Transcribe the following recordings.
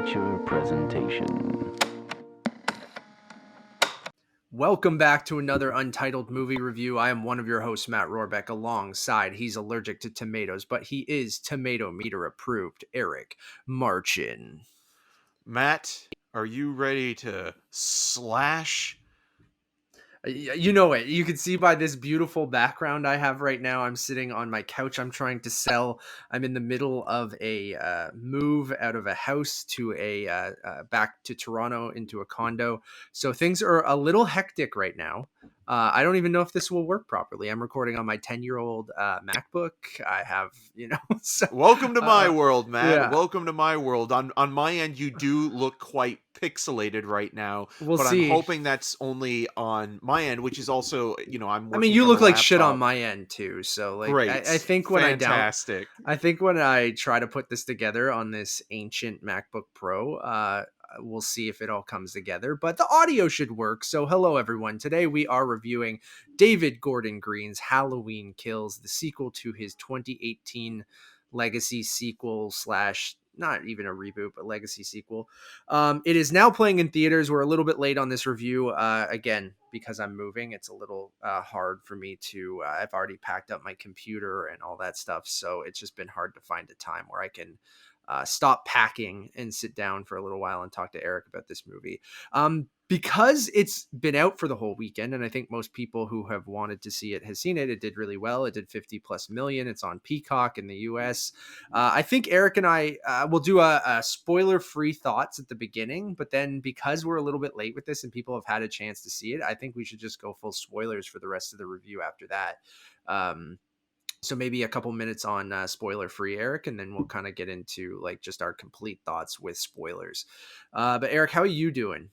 feature presentation. Welcome back to another Untitled movie review. I am one of your hosts, Matt Rohrbeck, alongside he's allergic to tomatoes, but he is tomato meter approved, Eric Marchin. Matt, are you ready to slash? You know it. You can see by this beautiful background I have right now. I'm sitting on my couch. I'm trying to sell. I'm in the middle of a move out of a house to a back to Toronto into a condo. So things are a little hectic right now. I don't even know if this will work properly. I'm recording on my 10-year-old MacBook. I have, so, Welcome to my world, Matt. yeah. Welcome to my world. On my end, you do look quite pixelated right now, We'll but see. I'm hoping that's only on my end, which is also, I'm working I mean, you from look a like shit laptop. on my end too. So like, Great. I think when Fantastic. I think when I try to put this together on this ancient MacBook Pro, we'll see if it all comes together, but the audio should work. So hello everyone. Today we are reviewing David Gordon Green's Halloween Kills, the sequel to his 2018 legacy sequel slash not even a reboot, but legacy sequel. It is now playing in theaters. We're a little bit late on this review. Again, because I'm moving, it's a little hard for me to, I've already packed up my computer and all that stuff. So it's just been hard to find a time where I can stop packing and sit down for a little while and talk to Eric about this movie. Because it's been out for the whole weekend, and I think most people who have wanted to see it has seen it. It did really well. It did 50+ million. It's on Peacock in the US. I think Eric and I will do a spoiler-free thoughts at the beginning, but then because we're a little bit late with this and people have had a chance to see it, I think we should just go full spoilers for the rest of the review after that. So maybe a couple minutes on spoiler-free, Eric, and then we'll kind of get into like just our complete thoughts with spoilers. But Eric, how are you doing?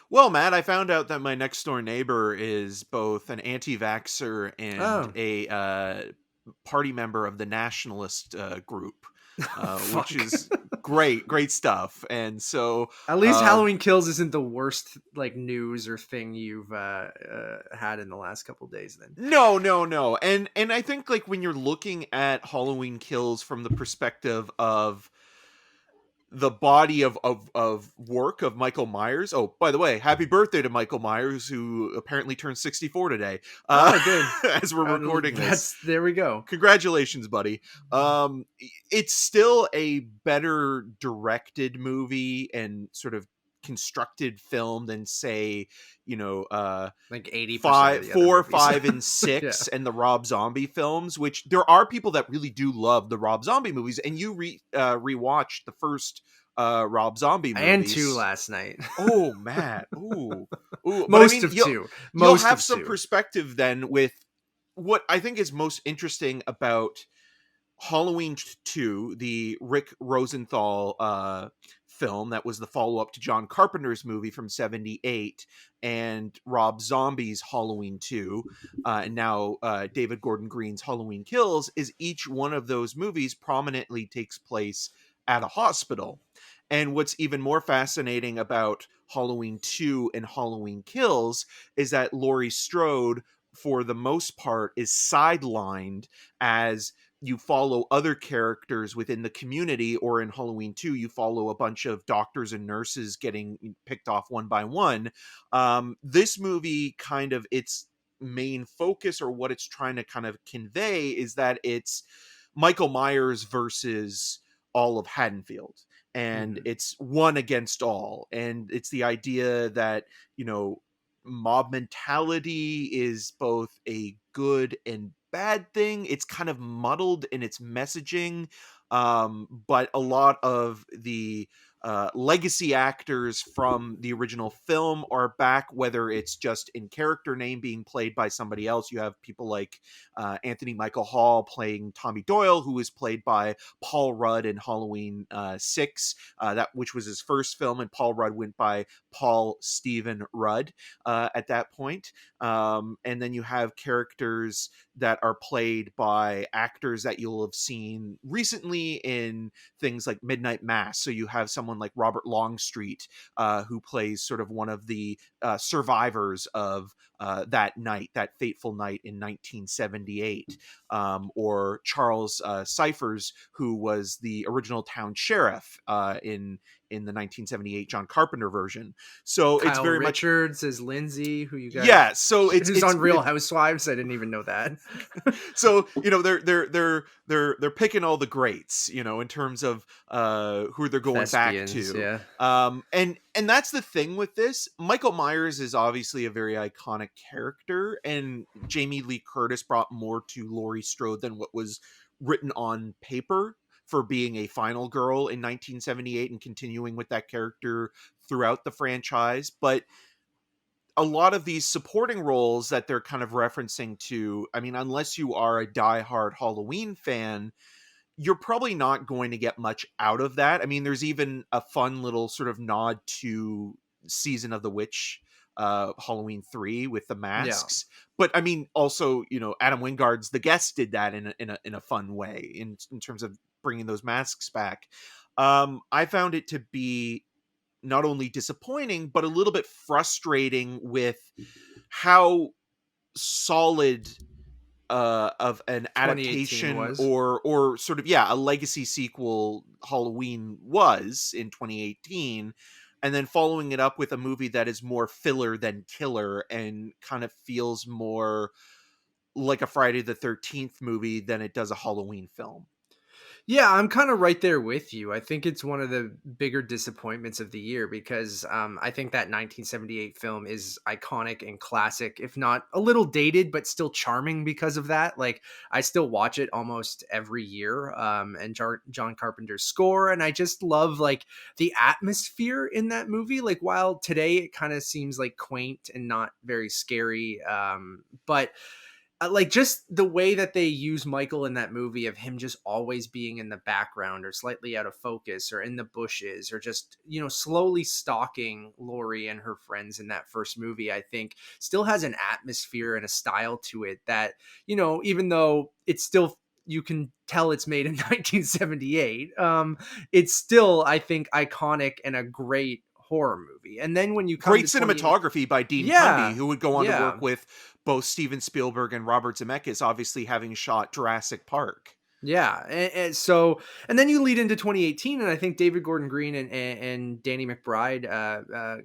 Well, Matt, I found out that my next door neighbor is both an anti-vaxxer and a party member of the nationalist group, which is great stuff. And so at least Halloween Kills isn't the worst like news or thing you've had in the last couple days then. No. And I think like when you're looking at Halloween Kills from the perspective of the body of work of Michael Myers. Oh, by the way, happy birthday to Michael Myers, who apparently turned 64 today. Good. As we're recording this. There we go. Congratulations, buddy. It's still a better directed movie and sort of constructed film than say, like 80%, 4, 5, and 6 and the Rob Zombie films, which there are people that really do love the Rob Zombie movies, and you rewatched the first Rob Zombie movies and 2 last night. Oh, Matt. Ooh. Most of 2. You'll have some perspective then with what I think is most interesting about Halloween 2, the Rick Rosenthal film that was the follow-up to John Carpenter's movie from 1978, and Rob Zombie's Halloween 2, and now David Gordon Green's Halloween Kills, is each one of those movies prominently takes place at a hospital. And what's even more fascinating about Halloween 2 and Halloween Kills is that Laurie Strode, for the most part, is sidelined as you follow other characters within the community, or in Halloween 2, you follow a bunch of doctors and nurses getting picked off one by one. This movie kind of, its main focus, or what it's trying to kind of convey, is that it's Michael Myers versus all of Haddonfield. And it's one against all. And it's the idea that, mob mentality is both a good and bad thing. It's kind of muddled in its messaging, but a lot of the legacy actors from the original film are back, whether it's just in character name being played by somebody else. You have people like Anthony Michael Hall playing Tommy Doyle, who was played by Paul Rudd in Halloween 6, which was his first film, and Paul Rudd went by Paul Stephen Rudd at that point. And then you have characters that are played by actors that you'll have seen recently in things like Midnight Mass. So you have someone like Robert Longstreet, who plays sort of one of the survivors of that night, that fateful night in 1978, or Charles Cyphers, who was the original town sheriff in in the 1978 John Carpenter version. So it's Kyle very much Richards as Lindsay, who you guys, yeah. So who's on Real Housewives. I didn't even know that. So they're picking all the greats, in terms of who they're going back Thespians, to. yeah. And that's the thing with this. Michael Myers is obviously a very iconic character, and Jamie Lee Curtis brought more to Laurie Strode than what was written on paper for being a final girl in 1978 and continuing with that character throughout the franchise. But a lot of these supporting roles that they're kind of referencing to, I mean, unless you are a diehard Halloween fan, you're probably not going to get much out of that. I mean, there's even a fun little sort of nod to Season of the Witch, Halloween 3 with the masks. But I mean, also, Adam Wingard's The Guest did that in a fun way in terms of bringing those masks back. I found it to be not only disappointing, but a little bit frustrating with how solid of an adaptation was. or sort of a legacy sequel Halloween was in 2018, and then following it up with a movie that is more filler than killer and kind of feels more like a Friday the 13th movie than it does a Halloween film. Yeah, I'm kind of right there with you. I think it's one of the bigger disappointments of the year because I think that 1978 film is iconic and classic, if not a little dated, but still charming because of that. Like, I still watch it almost every year, and John Carpenter's score, and I just love like the atmosphere in that movie. Like, while today it kind of seems like quaint and not very scary, but like just the way that they use Michael in that movie of him just always being in the background or slightly out of focus or in the bushes or just, slowly stalking Laurie and her friends in that first movie, I think still has an atmosphere and a style to it that, even though it's still, you can tell it's made in 1978, it's still, I think, iconic and a great horror movie. And then when you come great to cinematography by Dean Cundey, who would go on to work with both Steven Spielberg and Robert Zemeckis, obviously having shot Jurassic Park. Yeah. And then you lead into 2018, and I think David Gordon Green and Danny McBride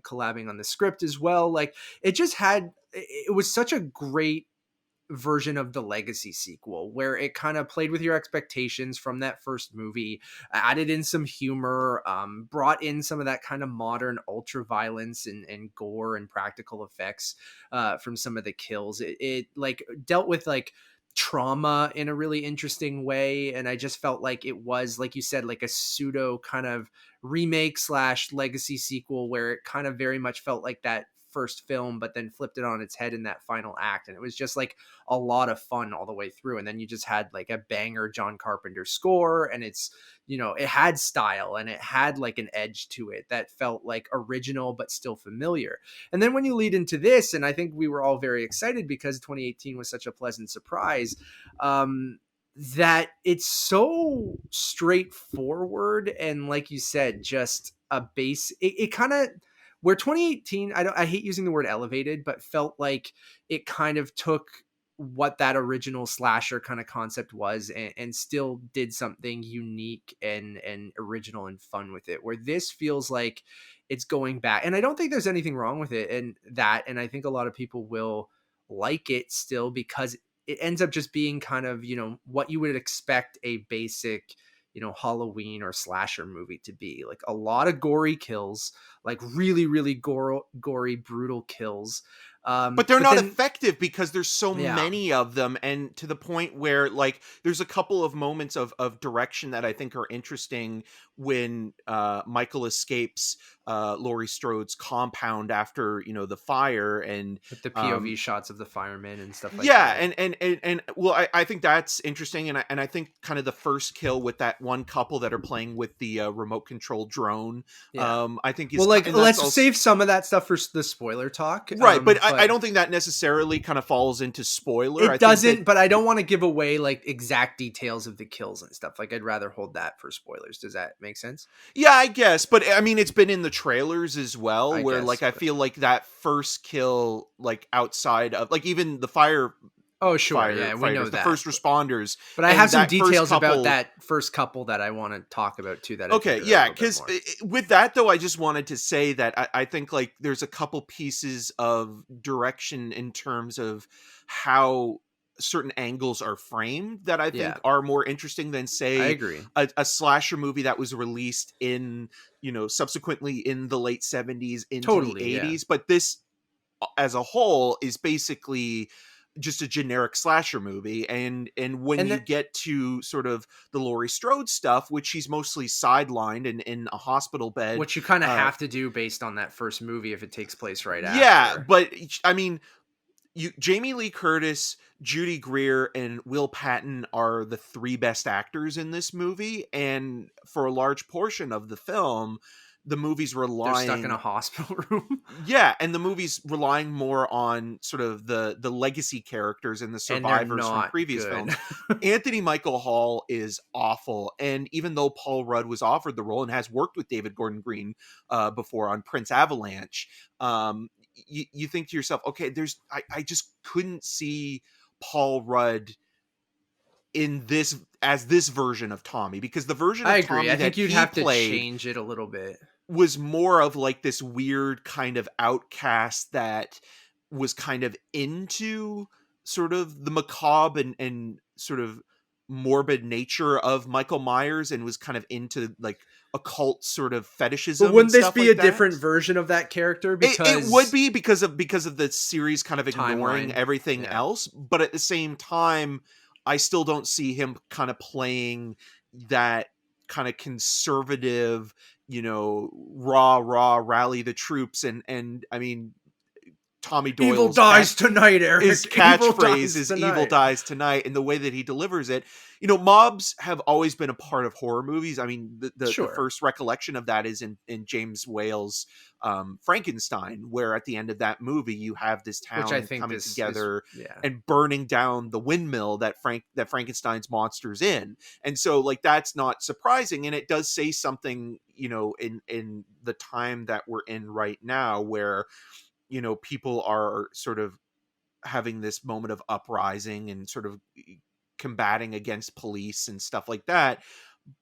collabing on the script as well. Like, it was such a great version of the legacy sequel where it kind of played with your expectations from that first movie, added in some humor, brought in some of that kind of modern ultra violence and gore and practical effects from some of the kills. It like dealt with like trauma in a really interesting way, and I just felt like it was, like you said, like a pseudo kind of remake / legacy sequel where it kind of very much felt like that first film, but then flipped it on its head in that final act. And it was just like a lot of fun all the way through. And then you just had like a banger John Carpenter score, and it's, it had style and it had like an edge to it that felt like original, but still familiar. And then when you lead into this, and I think we were all very excited because 2018 was such a pleasant surprise, that it's so straightforward. And like you said, just a base, it kind of, where 2018, I hate using the word elevated, but felt like it kind of took what that original slasher kind of concept was and still did something unique and original and fun with it, where this feels like it's going back. And I don't think there's anything wrong with it, and I think a lot of people will like it still because it ends up just being kind of, what you would expect a basic, Halloween or slasher movie to be. Like a lot of gory kills, like really, really gory, brutal kills. But they're not effective because there's so many of them, and to the point where like there's a couple of moments of direction that I think are interesting when Michael escapes Laurie Strode's compound after the fire, and with the POV shots of the firemen and stuff like that. And well, I think that's interesting, and I think kind of the first kill with that one couple that are playing with the remote control drone. I think is, let's save some of that stuff for the spoiler talk, right? But I don't think that necessarily kind of falls into spoiler. It doesn't, but I don't want to give away like exact details of the kills and stuff. Like, I'd rather hold that for spoilers. Does that make sense? Yeah, I guess. But I mean, it's been in the trailers as well, I feel like that first kill, like outside of like even the fire Oh, sure. Yeah, we know the that. first responders. But I And have some that first details about couple- that first couple that I want to talk about too. That I Okay, think are a yeah, little bit because more. with that though, I just wanted to say that I think like there's a couple pieces of direction in terms of how certain angles are framed that I think Yeah. are more interesting than I say agree. a slasher movie that was released in, you know, subsequently in the late 70s into Totally, the yeah. 80s, but this as a whole is basically just a generic slasher movie. And when And you that, get to sort of the Laurie Strode stuff, which she's mostly sidelined and in a hospital bed, what you kind of uh have to do based on that first movie if it takes place right yeah, after. but I mean, Jamie Lee Curtis, Judy Greer, and Will Patton are the three best actors in this movie, and for a large portion of the film, the movie's They're stuck in a relying hospital room. yeah, and the movie's relying more on sort of the legacy characters and the And they're survivors from not previous good. films. Anthony Michael Hall is awful, and even though Paul Rudd was offered the role and has worked with David Gordon Green before on Prince Avalanche, you think to yourself, okay, I just couldn't see Paul Rudd in this as this version of Tommy, because the version I of agree. Tommy I that think you'd he have to played change it a little bit. was more of like this weird kind of outcast that was kind of into sort of the macabre and sort of morbid nature of Michael Myers, and was kind of into like occult sort of fetishism But and wouldn't this stuff be like a that. different version of that character? It would Because be because of the series kind of ignoring timeline. everything Yeah. else, but at the same time, I still don't see him kind of playing that kind of conservative, you know, rah rally the troops, and I mean, Tommy Evil Doyle's dies tonight, his Eric. Evil catchphrase dies is "Evil tonight. dies tonight," and the way that he delivers it, you know, mobs have always been a part of horror movies. I mean, the Sure. first recollection of that is in James Whale's Frankenstein, where at the end of that movie you have this Which I town think coming this is, together yeah. and burning down the windmill that Frankenstein's monster's in. And so like that's not surprising, and it does say something, you know, in the time that we're in right now, where, you know, people are sort of having this moment of uprising and sort of combating against police and stuff like that.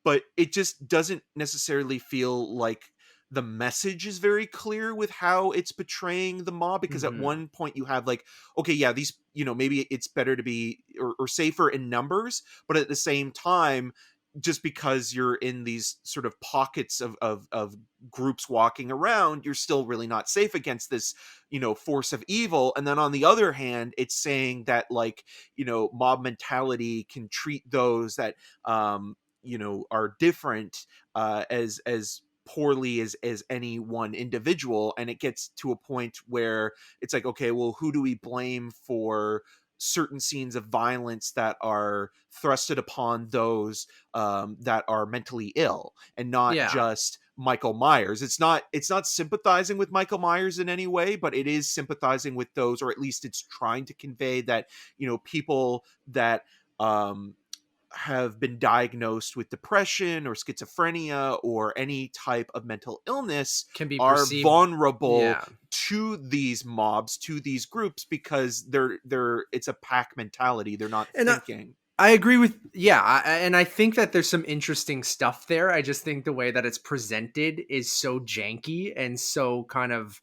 But it just doesn't necessarily feel like the message is very clear with how it's portraying the mob, because at Mhm. one point you have like, okay, yeah, these, you know, maybe it's better to be or safer in numbers, but at the same time, just because you're in these sort of pockets of groups walking around, you're still really not safe against this, you know, force of evil. And then on the other hand, it's saying that like, you know, mob mentality can treat those that you know, are different as poorly as any one individual. And it gets to a point where it's like, okay, well, who do we blame for certain scenes of violence that are thrusted upon those that are mentally ill, and not Yeah. just Michael Myers? It's not sympathizing with Michael Myers in any way, but it is sympathizing with those, or at least it's trying to convey that, you know, people that have been diagnosed with depression or schizophrenia or any type of mental illness Can be are perceived. vulnerable Yeah. to these mobs, to these groups, because they're it's a pack mentality. They're not And thinking. I agree with, yeah, and I think that there's some interesting stuff there. I just think the way that it's presented is so janky and so kind of,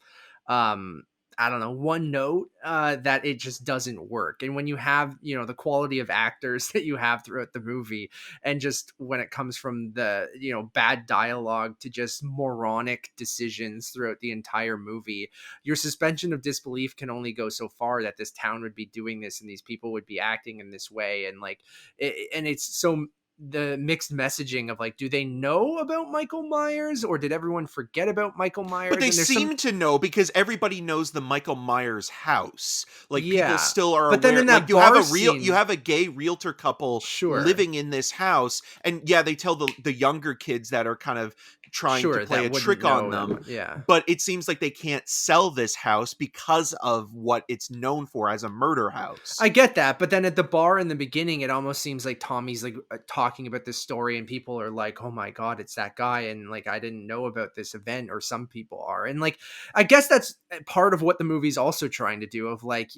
I don't know, one note, that it just doesn't work. And when you have, you know, the quality of actors that you have throughout the movie, and just when it comes from the, you know, bad dialogue to just moronic decisions throughout the entire movie, your suspension of disbelief can only go so far, that this town would be doing this and these people would be acting in this way. And like, and it's so the mixed messaging of like, do they know about Michael Myers, or did everyone forget about Michael Myers? But they And there's seem some, to know, because everybody knows the Michael Myers house. Like people yeah, still are but then aware. in that Like you have bar a real, scene, you have a gay realtor couple sure, living in this house, and yeah, they tell the younger kids that are kind of trying to Sure, play that a wouldn't trick on know them, them. Yeah. but it seems like they can't sell this house because of what it's known for as a murder house. I get that, but then at the bar in the beginning, it almost seems like Tommy's like talking about this story, and people are like, "Oh my god, it's that guy!" And like, I didn't know about this event, or some people are, and like, I guess that's part of what the movie's also trying to do, of like,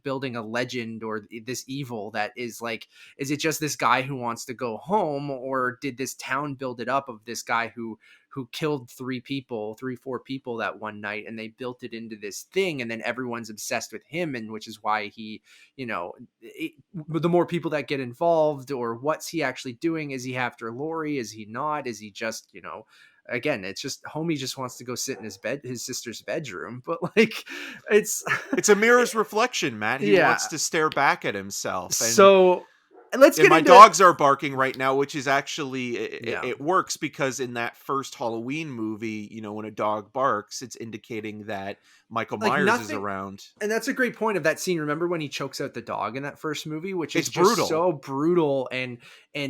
building a legend or this evil that is like, is it just this guy who wants to go home, or did this town build it up of this guy who killed four people that one night, and they built it into this thing, and then everyone's obsessed with him, and which is why he, the more people that get involved, or what's he actually doing? Is he after Lori? Is he not? Is he just, again, it's just homie just wants to go sit in his sister's bedroom, but like, it's It's a mirror's reflection, Matt. He yeah. wants to stare back at himself. So let's And get my into dogs are barking right now, which is actually Yeah. it works, because in that first Halloween movie, when a dog barks, it's indicating that Michael like Myers is nothing. around. And that's a great point of that scene. Remember when he chokes out the dog in that first movie, which is It's just brutal. so brutal, and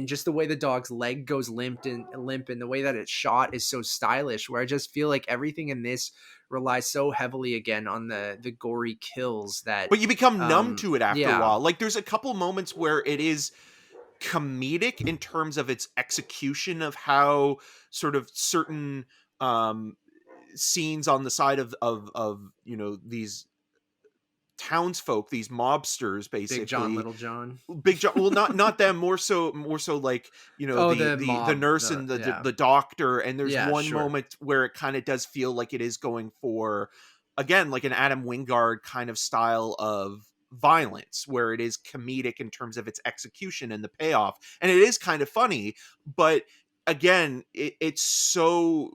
just the way the dog's leg goes limp, and the way that it's shot is so stylish, where I just feel like everything in this relies so heavily again on the gory kills that But you become numb to it after a yeah. while. Like, there's a couple moments where it is comedic in terms of its execution of how sort of certain scenes on the side of these townsfolk, these mobsters, Big John, basically. Little John. Big John, well, not them, more so like, Oh, the the the mob, nurse and yeah. the doctor, and there's Yeah, one sure. moment where it kind of does feel like it is going for, again, like an Adam Wingard kind of style of violence, where it is comedic in terms of its execution and the payoff, and it is kind of funny, but again, it's so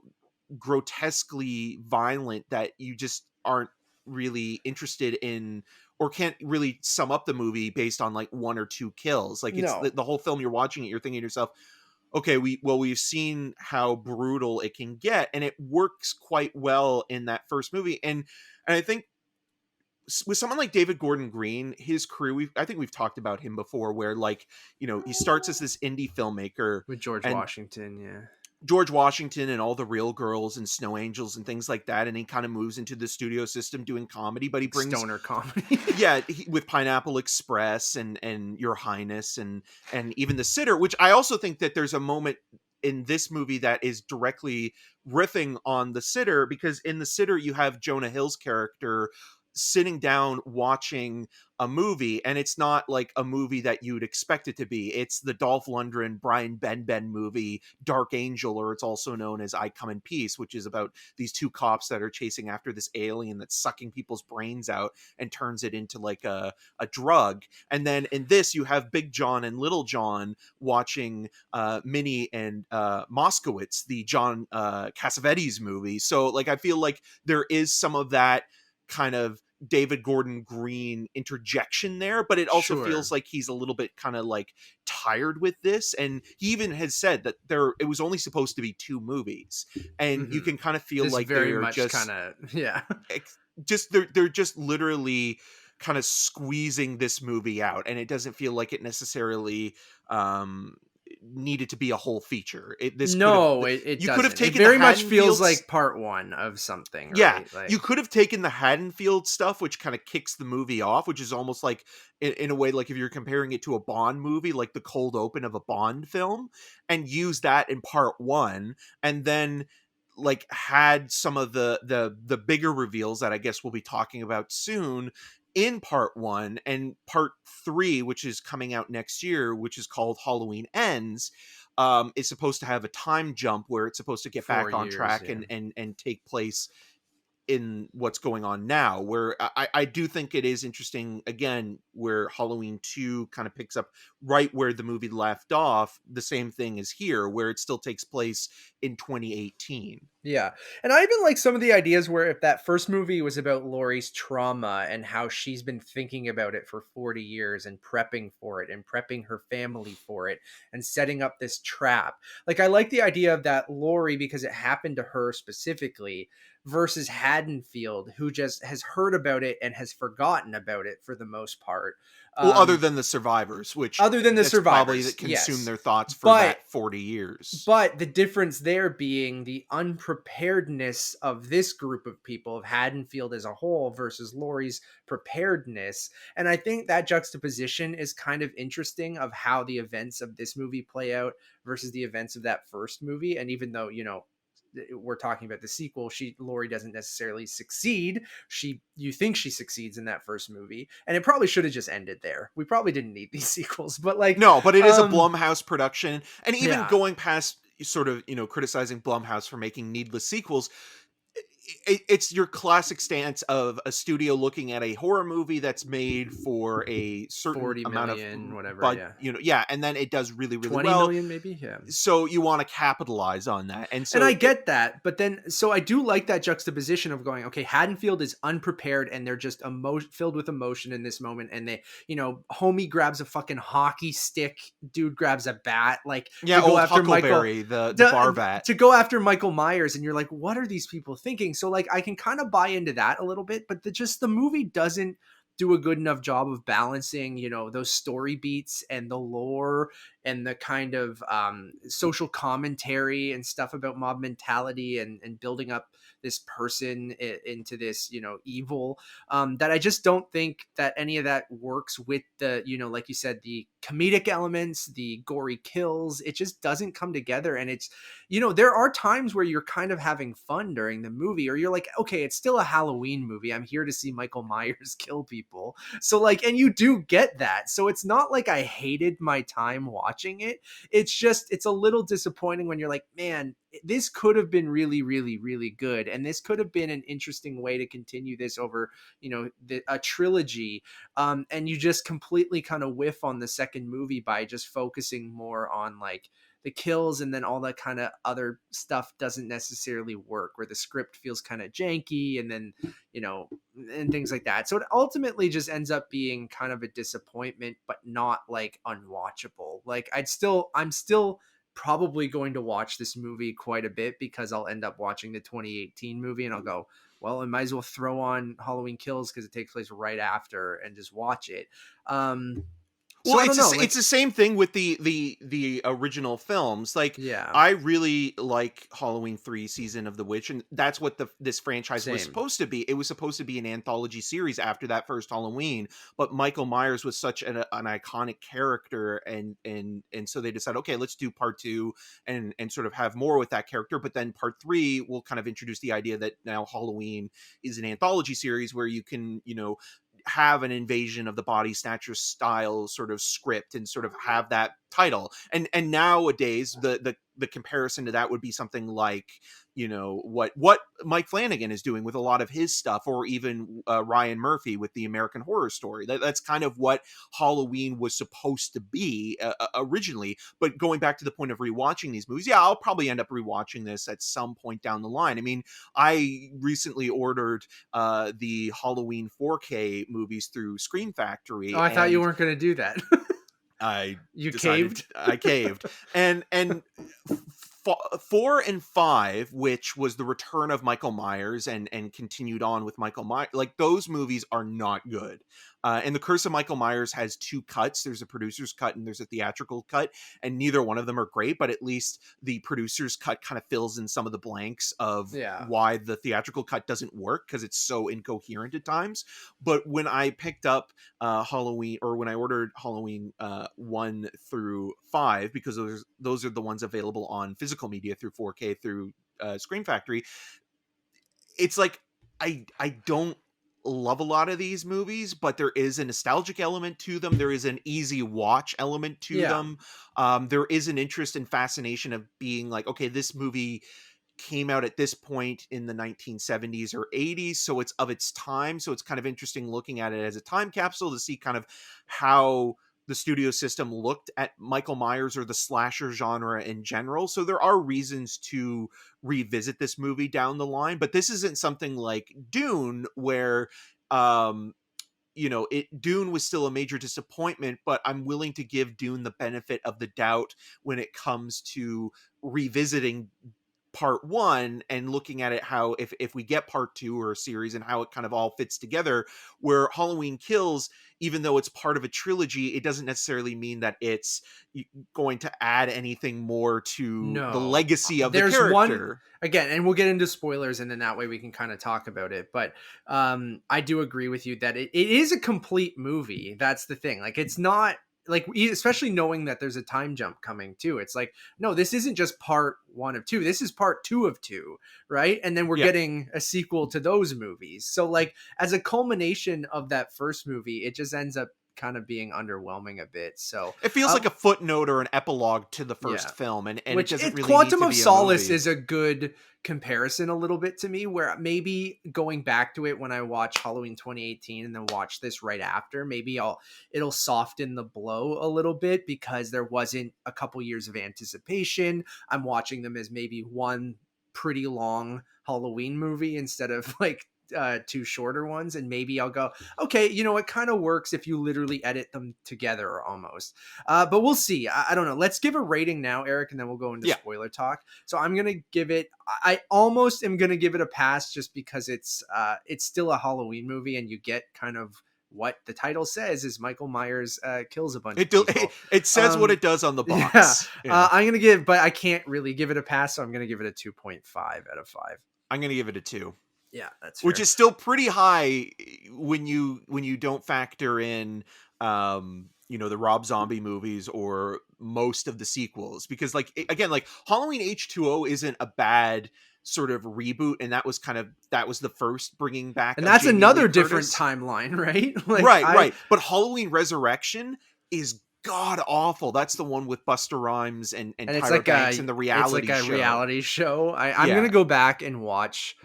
grotesquely violent that you just aren't really interested in, or can't really sum up the movie based on like one or two kills. Like, it's No. the whole film, you're watching it, you're thinking to yourself, okay, we've seen how brutal it can get, and it works quite well in that first movie. And I think with someone like David Gordon Green, his career, I think we've talked about him before, where like, he starts as this indie filmmaker With George and Washington, yeah. George Washington and All the Real Girls and Snow Angels and things like that, and he kind of moves into the studio system doing comedy, but he brings Stoner comedy. yeah, with Pineapple Express and Your Highness and even The Sitter, which I also think that there's a moment in this movie that is directly riffing on The Sitter, because in The Sitter you have Jonah Hill's character sitting down watching a movie, and it's not like a movie that you'd expect it to be. It's the Dolph Lundgren, Brian Benben movie, Dark Angel, or it's also known as I Come in Peace, which is about these two cops that are chasing after this alien that's sucking people's brains out and turns it into like a drug. And then in this, you have Big John and Little John watching Minnie and Moskowitz, the John Cassavetes movie. So like, I feel like there is some of that kind of David Gordon Green interjection there, but it also Sure. feels like he's a little bit kind of like tired with this, and he even has said that it was only supposed to be two movies, and you can kind of feel This like very they're much just kind of yeah. just they're just literally kind of squeezing this movie out, and it doesn't feel like it necessarily needed to be a whole feature. It You could have doesn't. taken It very the much feels Haddonfields- like part one of something, right? Yeah, Like, you could have taken the Haddonfield stuff, which kind of kicks the movie off, which is almost like, in a way, like if you're comparing it to a Bond movie, like the cold open of a Bond film, and use that in part one, and then like had some of the bigger reveals that I guess we'll be talking about soon in part one, and part three, which is coming out next year, which is called Halloween Ends, is supposed to have a time jump where it's supposed to get 4 back on years, track yeah. and take place in what's going on now, where I do think it is interesting, again, where Halloween 2 kind of picks up right where the movie left off. The same thing is here, where it still takes place in 2018. Yeah. And I even like some of the ideas where if that first movie was about Laurie's trauma and how she's been thinking about it for 40 years and prepping for it and prepping her family for it and setting up this trap. Like, I like the idea of that Laurie, because it happened to her specifically, versus Haddonfield, who just has heard about it and has forgotten about it for the most part. Well, other than the survivors, which Other than the that's probably survivors, that consumed yes. their thoughts for But that 40 years. But the difference there being the unpreparedness of this group of people, of Haddonfield as a whole versus Laurie's preparedness. And I think that juxtaposition is kind of interesting of how the events of this movie play out versus the events of that first movie. And even though, we're talking about the sequel, Laurie doesn't necessarily succeed. You think she succeeds in that first movie, and it probably should have just ended there. We probably didn't need these sequels, but like, no, but it is a Blumhouse production, and even yeah. going past sort of criticizing Blumhouse for making needless sequels, it's your classic stance of a studio looking at a horror movie that's made for a certain 40 amount million, of whatever, but yeah. and then it does really 20 well, million maybe, yeah. so you want to capitalize on that. And so I get that, but then so I do like that juxtaposition of going, okay, Haddonfield is unprepared and they're just filled with emotion in this moment, and they, homie grabs a fucking hockey stick, dude grabs a bat, like, yeah, to go old after Huckleberry, the bar vat, to go after Michael Myers, and you're like, what are these people thinking? So like, I can kind of buy into that a little bit, but the movie doesn't do a good enough job of balancing, those story beats and the lore and the kind of social commentary and stuff about mob mentality and building up this person into this, evil, that I just don't think that any of that works with the, like you said, the comedic elements, the gory kills. It just doesn't come together. And it's, there are times where you're kind of having fun during the movie, or you're like, okay, it's still a Halloween movie. I'm here to see Michael Myers kill people. So like, and you do get that. So it's not like I hated my time watching it. It's just, it's a little disappointing when you're like, man, this could have been really, really, really good. And this could have been an interesting way to continue this over, a trilogy. And you just completely kind of whiff on the second movie by just focusing more on like the kills, and then all that kind of other stuff doesn't necessarily work, where the script feels kind of janky, and then, and things like that. So it ultimately just ends up being kind of a disappointment, but not like unwatchable. Like I'm still probably going to watch this movie quite a bit, because I'll end up watching the 2018 movie and I'll go, well, I might as well throw on Halloween Kills because it takes place right after, and just watch it. Well, So I don't know. It's the same thing with the original films. Like, Yeah. I really like Halloween 3 Season of the Witch, and that's what this franchise was Same. supposed to be. It was supposed to be an anthology series after that first Halloween, but Michael Myers was such an iconic character, and so they decided, okay, let's do part 2 and sort of have more with that character, but then part 3 will kind of introduce the idea that now Halloween is an anthology series where you can, have an Invasion of the Body Snatchers style sort of script and sort of have that title. And nowadays the comparison to that would be something like, what Mike Flanagan is doing with a lot of his stuff, or even Ryan Murphy with the American Horror Story. That's kind of what Halloween was supposed to be originally. But going back to the point of rewatching these movies, yeah, I'll probably end up rewatching this at some point down the line. I mean, I recently ordered the Halloween 4K movies through Screen Factory. Oh, I thought you weren't going to do that. I caved. I caved, and 4 and 5, which was the return of Michael Myers and continued on with Michael Myers, like, those movies are not good. And The Curse of Michael Myers has 2 cuts. There's a producer's cut and there's a theatrical cut, and neither one of them are great, but at least the producer's cut kind of fills in some of the blanks of why the theatrical cut doesn't work, because it's so incoherent at times. But when I picked up Halloween, or when I ordered Halloween 1 through 5, because those are the ones available on physical media through 4K through Screen Factory, it's like, I don't love a lot of these movies, but there is a nostalgic element to them. There is an easy watch element to them. There is an interest and fascination of being like, okay, this movie came out at this point in the 1970s or 80s, so it's of its time. So it's kind of interesting looking at it as a time capsule to see kind of how the studio system looked at Michael Myers or the slasher genre in general. So there are reasons to revisit this movie down the line, but this isn't something like Dune, where Dune was still a major disappointment, but I'm willing to give Dune the benefit of the doubt when it comes to revisiting part one and looking at it how if we get part two or a series and how it kind of all fits together, where Halloween Kills, even though it's part of a trilogy, it doesn't necessarily mean that it's going to add anything more to the No. legacy of the There's character. one again, and we'll get into spoilers, and then that way we can kind of talk about it. But I do agree with you that it is a complete movie. That's the thing. Like, it's not like, especially knowing that there's a time jump coming too. It's like, no, this isn't just part one of two. This is part two of two, right? And then we're getting a sequel to those movies. So like, as a culmination of that first movie, it just ends up kind of being underwhelming a bit. So it feels like a footnote or an epilogue to the first film, and which it doesn't really Quantum need to of be Solace a is a good comparison a little bit to me, where maybe going back to it when I watch Halloween 2018 and then watch this right after, maybe it'll soften the blow a little bit, because there wasn't a couple years of anticipation. I'm watching them as maybe one pretty long Halloween movie instead of like two shorter ones, and maybe I'll go, okay, you know, it kind of works if you literally edit them together almost. But we'll see. I don't know. Let's give a rating now, Eric, and then we'll go into spoiler talk. So I'm gonna give it, I almost am gonna give it a pass, just because it's still a Halloween movie, and you get kind of what the title says is Michael Myers kills a bunch of people. It says what it does on the box. Yeah. I'm gonna give, but I can't really give it a pass, so I'm gonna give it a 2.5 out of 5. I'm gonna give it a 2. Yeah, that's fair. Which is still pretty high when you don't factor in the Rob Zombie movies or most of the sequels, because like again, like Halloween H2O isn't a bad sort of reboot, and that was the first bringing back, and that's Jamie another Lee different Curtis. timeline, right? Like, right. But Halloween Resurrection is god awful. That's the one with Busta Rhymes and it's Tyra like Banks in the reality it's like a show. reality show. I'm gonna go back and watch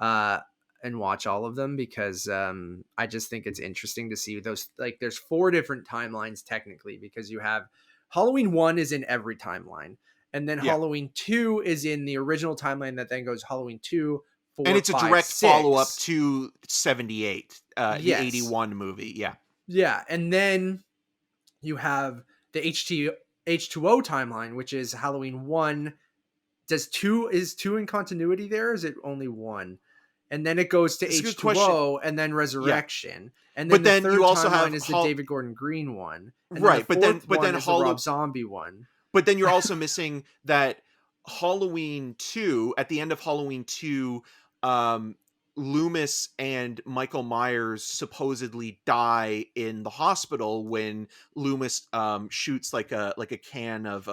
all of them, because I just think it's interesting to see those. Like, there's 4 different timelines technically, because you have Halloween 1 is in every timeline, and then Halloween 2 is in the original timeline that then goes Halloween 2, 4, and it's a 5, direct 6. follow-up to 78, the 81 movie. Yeah, and then you have the H2O timeline, which is Halloween 1. Is 2 in continuity there? Or is it only 1? And then it goes to H2O and then Resurrection. And then the third you also timeline have is the David Gordon Green one. And right, then the fourth one is the Rob Zombie one. But then you're also missing that Halloween 2, at the end of Halloween 2, Loomis and Michael Myers supposedly die in the hospital when Loomis shoots like a can of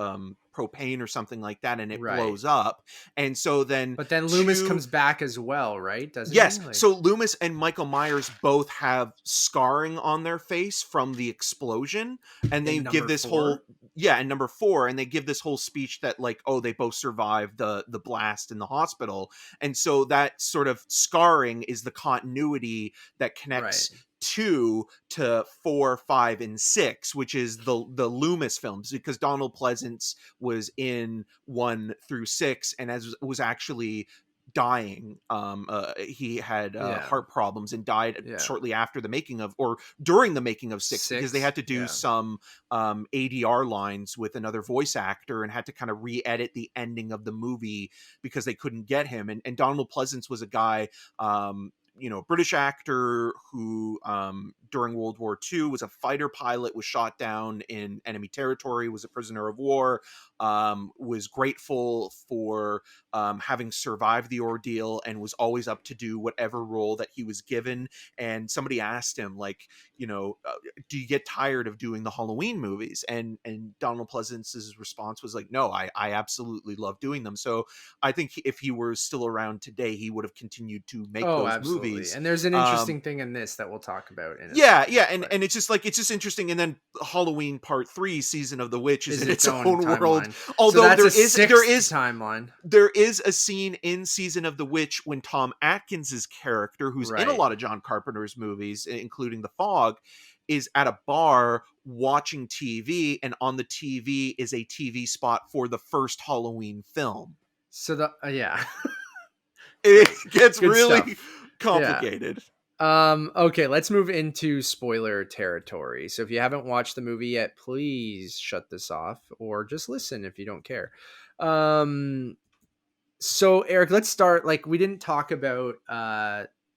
propane or something like that, and it blows up. And so then but then Loomis comes back as well, right? Doesn't yes he? So Loomis and Michael Myers both have scarring on their face from the explosion, and they give this whole and number 4, and they give this whole speech that like, oh, they both survived the blast in the hospital. And so that sort of scarring is the continuity that connects 2 to 4, 5, and 6, which is the Loomis films, because Donald Pleasance was in 1 through 6 and was actually dying. He had heart problems and died shortly after the making of, or during the making of 6, because they had to do some ADR lines with another voice actor and had to kind of re-edit the ending of the movie because they couldn't get him. And Donald Pleasance was a guy, British actor who during World War II was a fighter pilot, was shot down in enemy territory, was a prisoner of war, was grateful for having survived the ordeal, and was always up to do whatever role that he was given. And somebody asked him, like, do you get tired of doing the Halloween movies? And Donald Pleasance's response was like, no, I absolutely love doing them. So I think if he were still around today, he would have continued to make those movies. And there's an interesting thing in this that we'll talk about in and it's just interesting. And then Halloween Part 3, Season of the Witch, is in its own world. Although there is timeline. There is a scene in Season of the Witch when Tom Atkins's character, who's in a lot of John Carpenter's movies, including The Fog, is at a bar watching TV, and on the TV is a TV spot for the first Halloween film. So it gets really complicated. Okay, let's move into spoiler territory. So if you haven't watched the movie yet, please shut this off or just listen if you don't care. So Eric, let's start. Like, we didn't talk about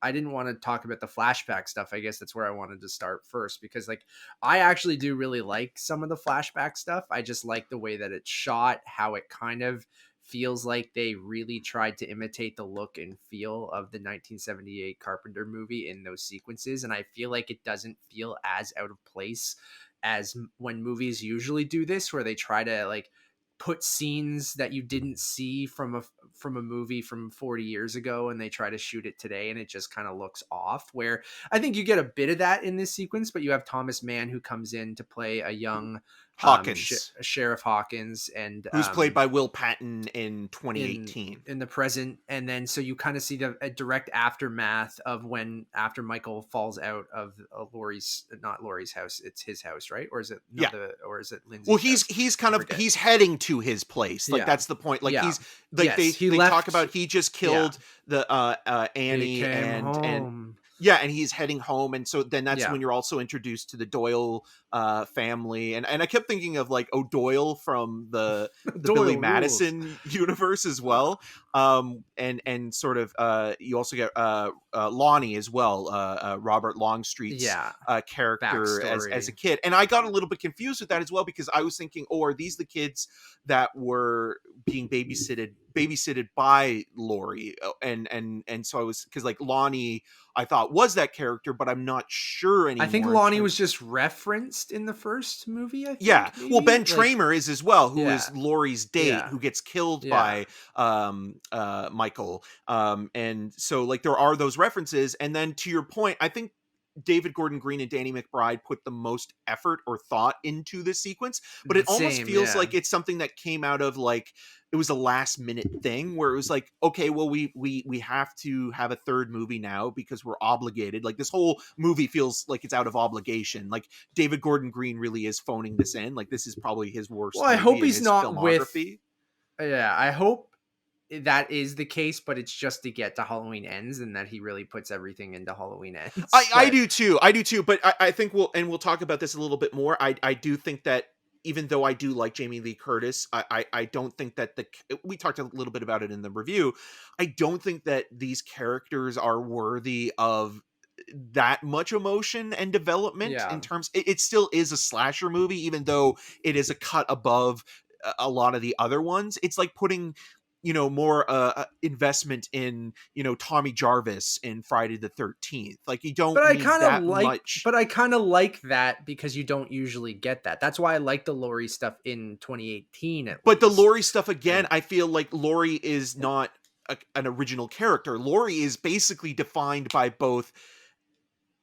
I didn't want to talk about the flashback stuff. I guess that's where I wanted to start first, because like I actually do really like some of the flashback stuff. I just like the way that it's shot, how it kind of feels like they really tried to imitate the look and feel of the 1978 Carpenter movie in those sequences, and I feel like it doesn't feel as out of place as when movies usually do this, where they try to like put scenes that you didn't see from a movie from 40 years ago, and they try to shoot it today, and it just kind of looks off. Where I think you get a bit of that in this sequence, but you have Thomas Mann, who comes in to play a young Hawkins, Sheriff Hawkins, and who's played by Will Patton in 2018 in the present. And then so you kind of see a direct aftermath of when after Michael falls out of not Laurie's house, it's his house, right? Or is it or is it Lindsay's well, house? he's kind of he's heading to his place, like that's the point. Like he's like they talk about he just killed the Annie and and he's heading home, and so then that's when you're also introduced to the Doyle family, and I kept thinking of like O'Doyle from the Billy Madison universe as well, and sort of you also get Lonnie as well, Robert Longstreet's character as a kid, and I got a little bit confused with that as well, because I was thinking, oh, are these the kids that were being babysitted by Laurie? And so I was, because like Lonnie I thought was that character, but I'm not sure anymore. I think Lonnie was just referenced in the first movie, I think. Yeah. Maybe? Well, Ben Tramer is as well, who is Laurie's date, who gets killed by Michael. And so like there are those references. And then to your point, I think David Gordon Green and Danny McBride put the most effort or thought into this sequence, but it almost feels like it's something that came out of like, it was a last minute thing where it was like, okay, well, we have to have a third movie now because we're obligated. Like this whole movie feels like it's out of obligation. Like David Gordon Green really is phoning this in. Like this is probably his worst. Well, I hope he's not filmography. I hope that is the case, but it's just to get to Halloween Ends, and that he really puts everything into Halloween Ends. I do too. But I think we'll talk about this a little bit more. I do think that even though I do like Jamie Lee Curtis, I don't think that we talked a little bit about it in the review. I don't think that these characters are worthy of that much emotion and development in terms. It still is a slasher movie, even though it is a cut above a lot of the other ones. It's like putting more investment in Tommy Jarvis in Friday the 13th. Like you don't need that much. But I kind of like that because you don't usually get that. That's why I like the Laurie stuff in 2018 But the Laurie stuff again, I feel like Laurie is not an original character. Laurie is basically defined by both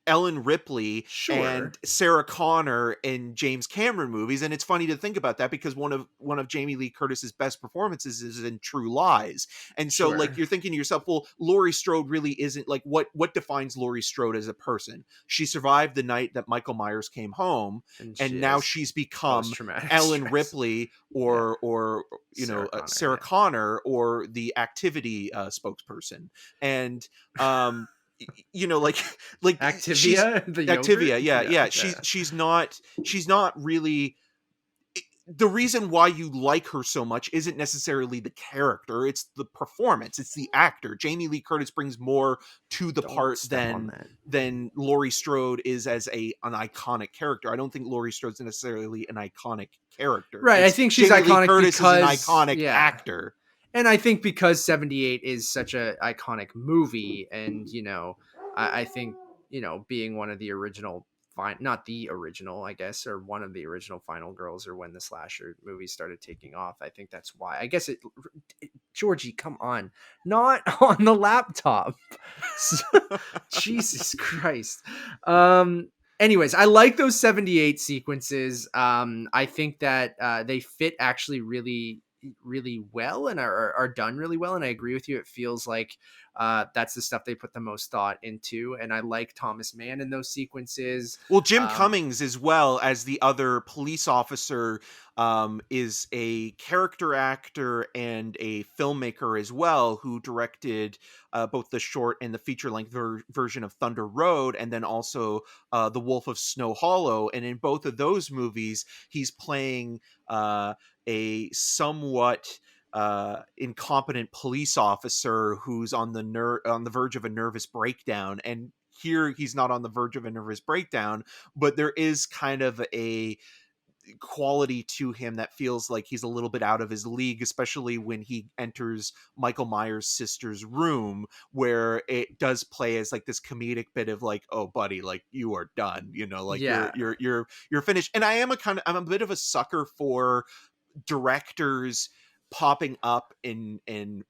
Ellen Ripley and Sarah Connor in James Cameron movies, and it's funny to think about that because one of Jamie Lee Curtis's best performances is in True Lies, and so like you're thinking to yourself, well, Laurie Strode really isn't like what defines Laurie Strode as a person. She survived the night that Michael Myers came home, and now she's become Ellen Ripley or Sarah Connor or the Activity spokesperson, and like Activia, she's not really. The reason why you like her so much isn't necessarily the character, it's the performance, it's the actor. Jamie Lee Curtis brings more to the part than Laurie Strode is as an iconic character. I don't think Laurie Strode's necessarily an iconic character. Right, I think she's Jamie iconic Lee Curtis because is an iconic actor. And I think because 78 is such an iconic movie, and I think being one of the original, not the original, I guess, or one of the original Final Girls, or when the slasher movies started taking off, I think that's why. I guess Georgie, come on, not on the laptop. Jesus Christ. Anyways, I like those 78 sequences. I think that they fit actually really well and are done really well, and I agree with you. It feels like that's the stuff they put the most thought into, and I like Thomas Mann in those sequences. Well, Jim Cummings, as well as the other police officer, is a character actor and a filmmaker as well, who directed both the short and the feature-length version of Thunder Road, and then also The Wolf of Snow Hollow. And in both of those movies, he's playing a somewhat incompetent police officer who's on the verge of a nervous breakdown. And here he's not on the verge of a nervous breakdown, but there is kind of a quality to him that feels like he's a little bit out of his league, especially when he enters Michael Myers' sister's room, where it does play as like this comedic bit of like, oh buddy, like you are done, like Yeah. you're finished. And I'm a bit of a sucker for directors popping up in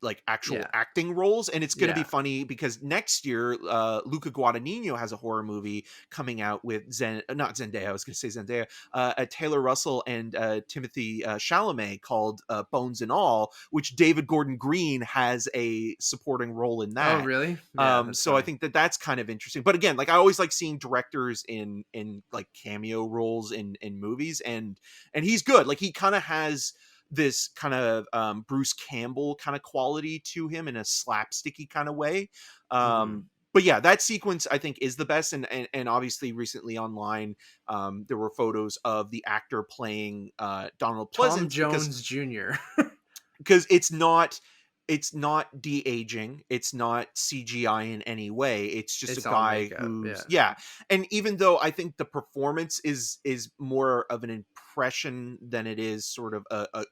like actual acting roles. And it's going to be funny because next year Luca Guadagnino has a horror movie coming out with not Zendaya, I was going to say Zendaya, Taylor Russell and Timothy Chalamet, called Bones and All, which David Gordon Green has a supporting role in that. Oh really? So funny. I think that's kind of interesting. But again, like I always like seeing directors in like cameo roles in movies, and he's good. Like he kind of has this kind of Bruce Campbell kind of quality to him in a slapsticky kind of way. But yeah, that sequence I think is the best. And obviously recently online, there were photos of the actor playing Donald Pleasance. Tom Jones Jr. Because it's not de-aging, it's not CGI in any way, it's just a guy makeup, who's and even though I think the performance is more of an impression than it is sort of a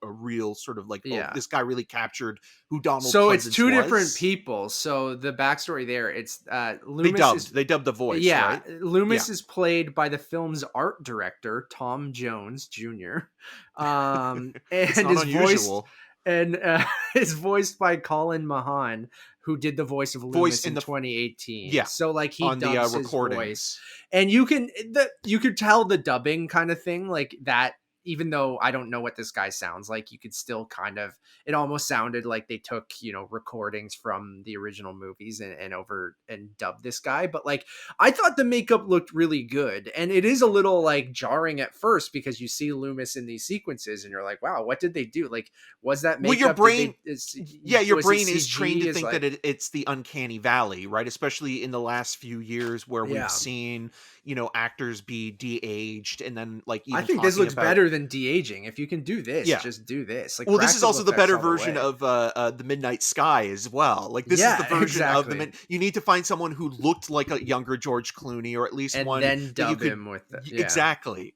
real sort of like, oh, this guy really captured who Donald Pleasance it's two was. different people. So the backstory there, it's Loomis they dubbed the voice, right? Loomis is Yeah. played by the film's art director Tom Jones Jr. And It's not his unusual. voice and is voiced by Colin Mahan, who did the voice of Loomis in 2018. Yeah, so like he on dubs the his recordings. voice, and you could tell the dubbing kind of thing, like that. Even though I don't know what this guy sounds like, you could still kind of, it almost sounded like they took, recordings from the original movies and dubbed this guy. But like, I thought the makeup looked really good. And it is a little like jarring at first because you see Loomis in these sequences and you're like, wow, what did they do? Like, was that makeup? Well, your brain, your was brain it is trained to CG? think that it's the uncanny valley, right? Especially in the last few years where we've seen, actors be de-aged, and then like, even I think this looks about better than de-aging. If you can do this, just do this. Like, well, this is practical also the effects better all the version way. of the Midnight Sky as well. Like, this is the version of you need to find someone who looked like a younger George Clooney, or at least and one then that dub you could, him with it. Exactly.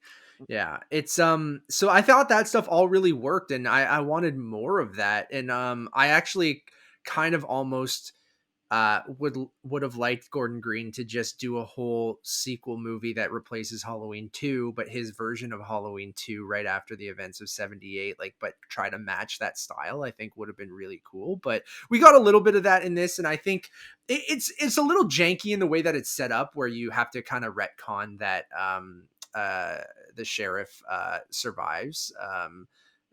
Yeah, it's so I thought that stuff all really worked, and I wanted more of that. And I actually kind of almost would have liked Gordon Green to just do a whole sequel movie that replaces Halloween 2, but his version of Halloween 2 right after the events of 78, like, but try to match that style, I think would have been really cool. But we got a little bit of that in this, and I think it's a little janky in the way that it's set up, where you have to kind of retcon that the sheriff survives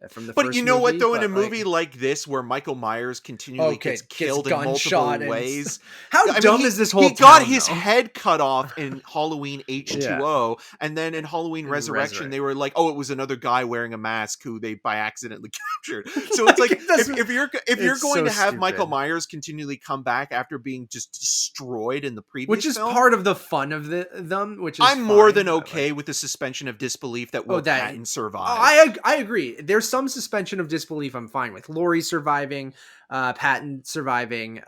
from the but first you know movie, what, though, in a but, movie like this where Michael Myers continually gets killed in multiple ways, how dumb is this whole he got town, his though? head cut off in Halloween H2O, and then in Halloween Resurrection they were like, oh, it was another guy wearing a mask who they by accidentally captured. So it's like, if you're going to have Michael Myers continually come back after being just destroyed in the previous which is film, part of the fun of them, which is I'm more than okay with the suspension of disbelief that Will Patton survive. I agree. There's some suspension of disbelief I'm fine with. Laurie surviving, Patton surviving.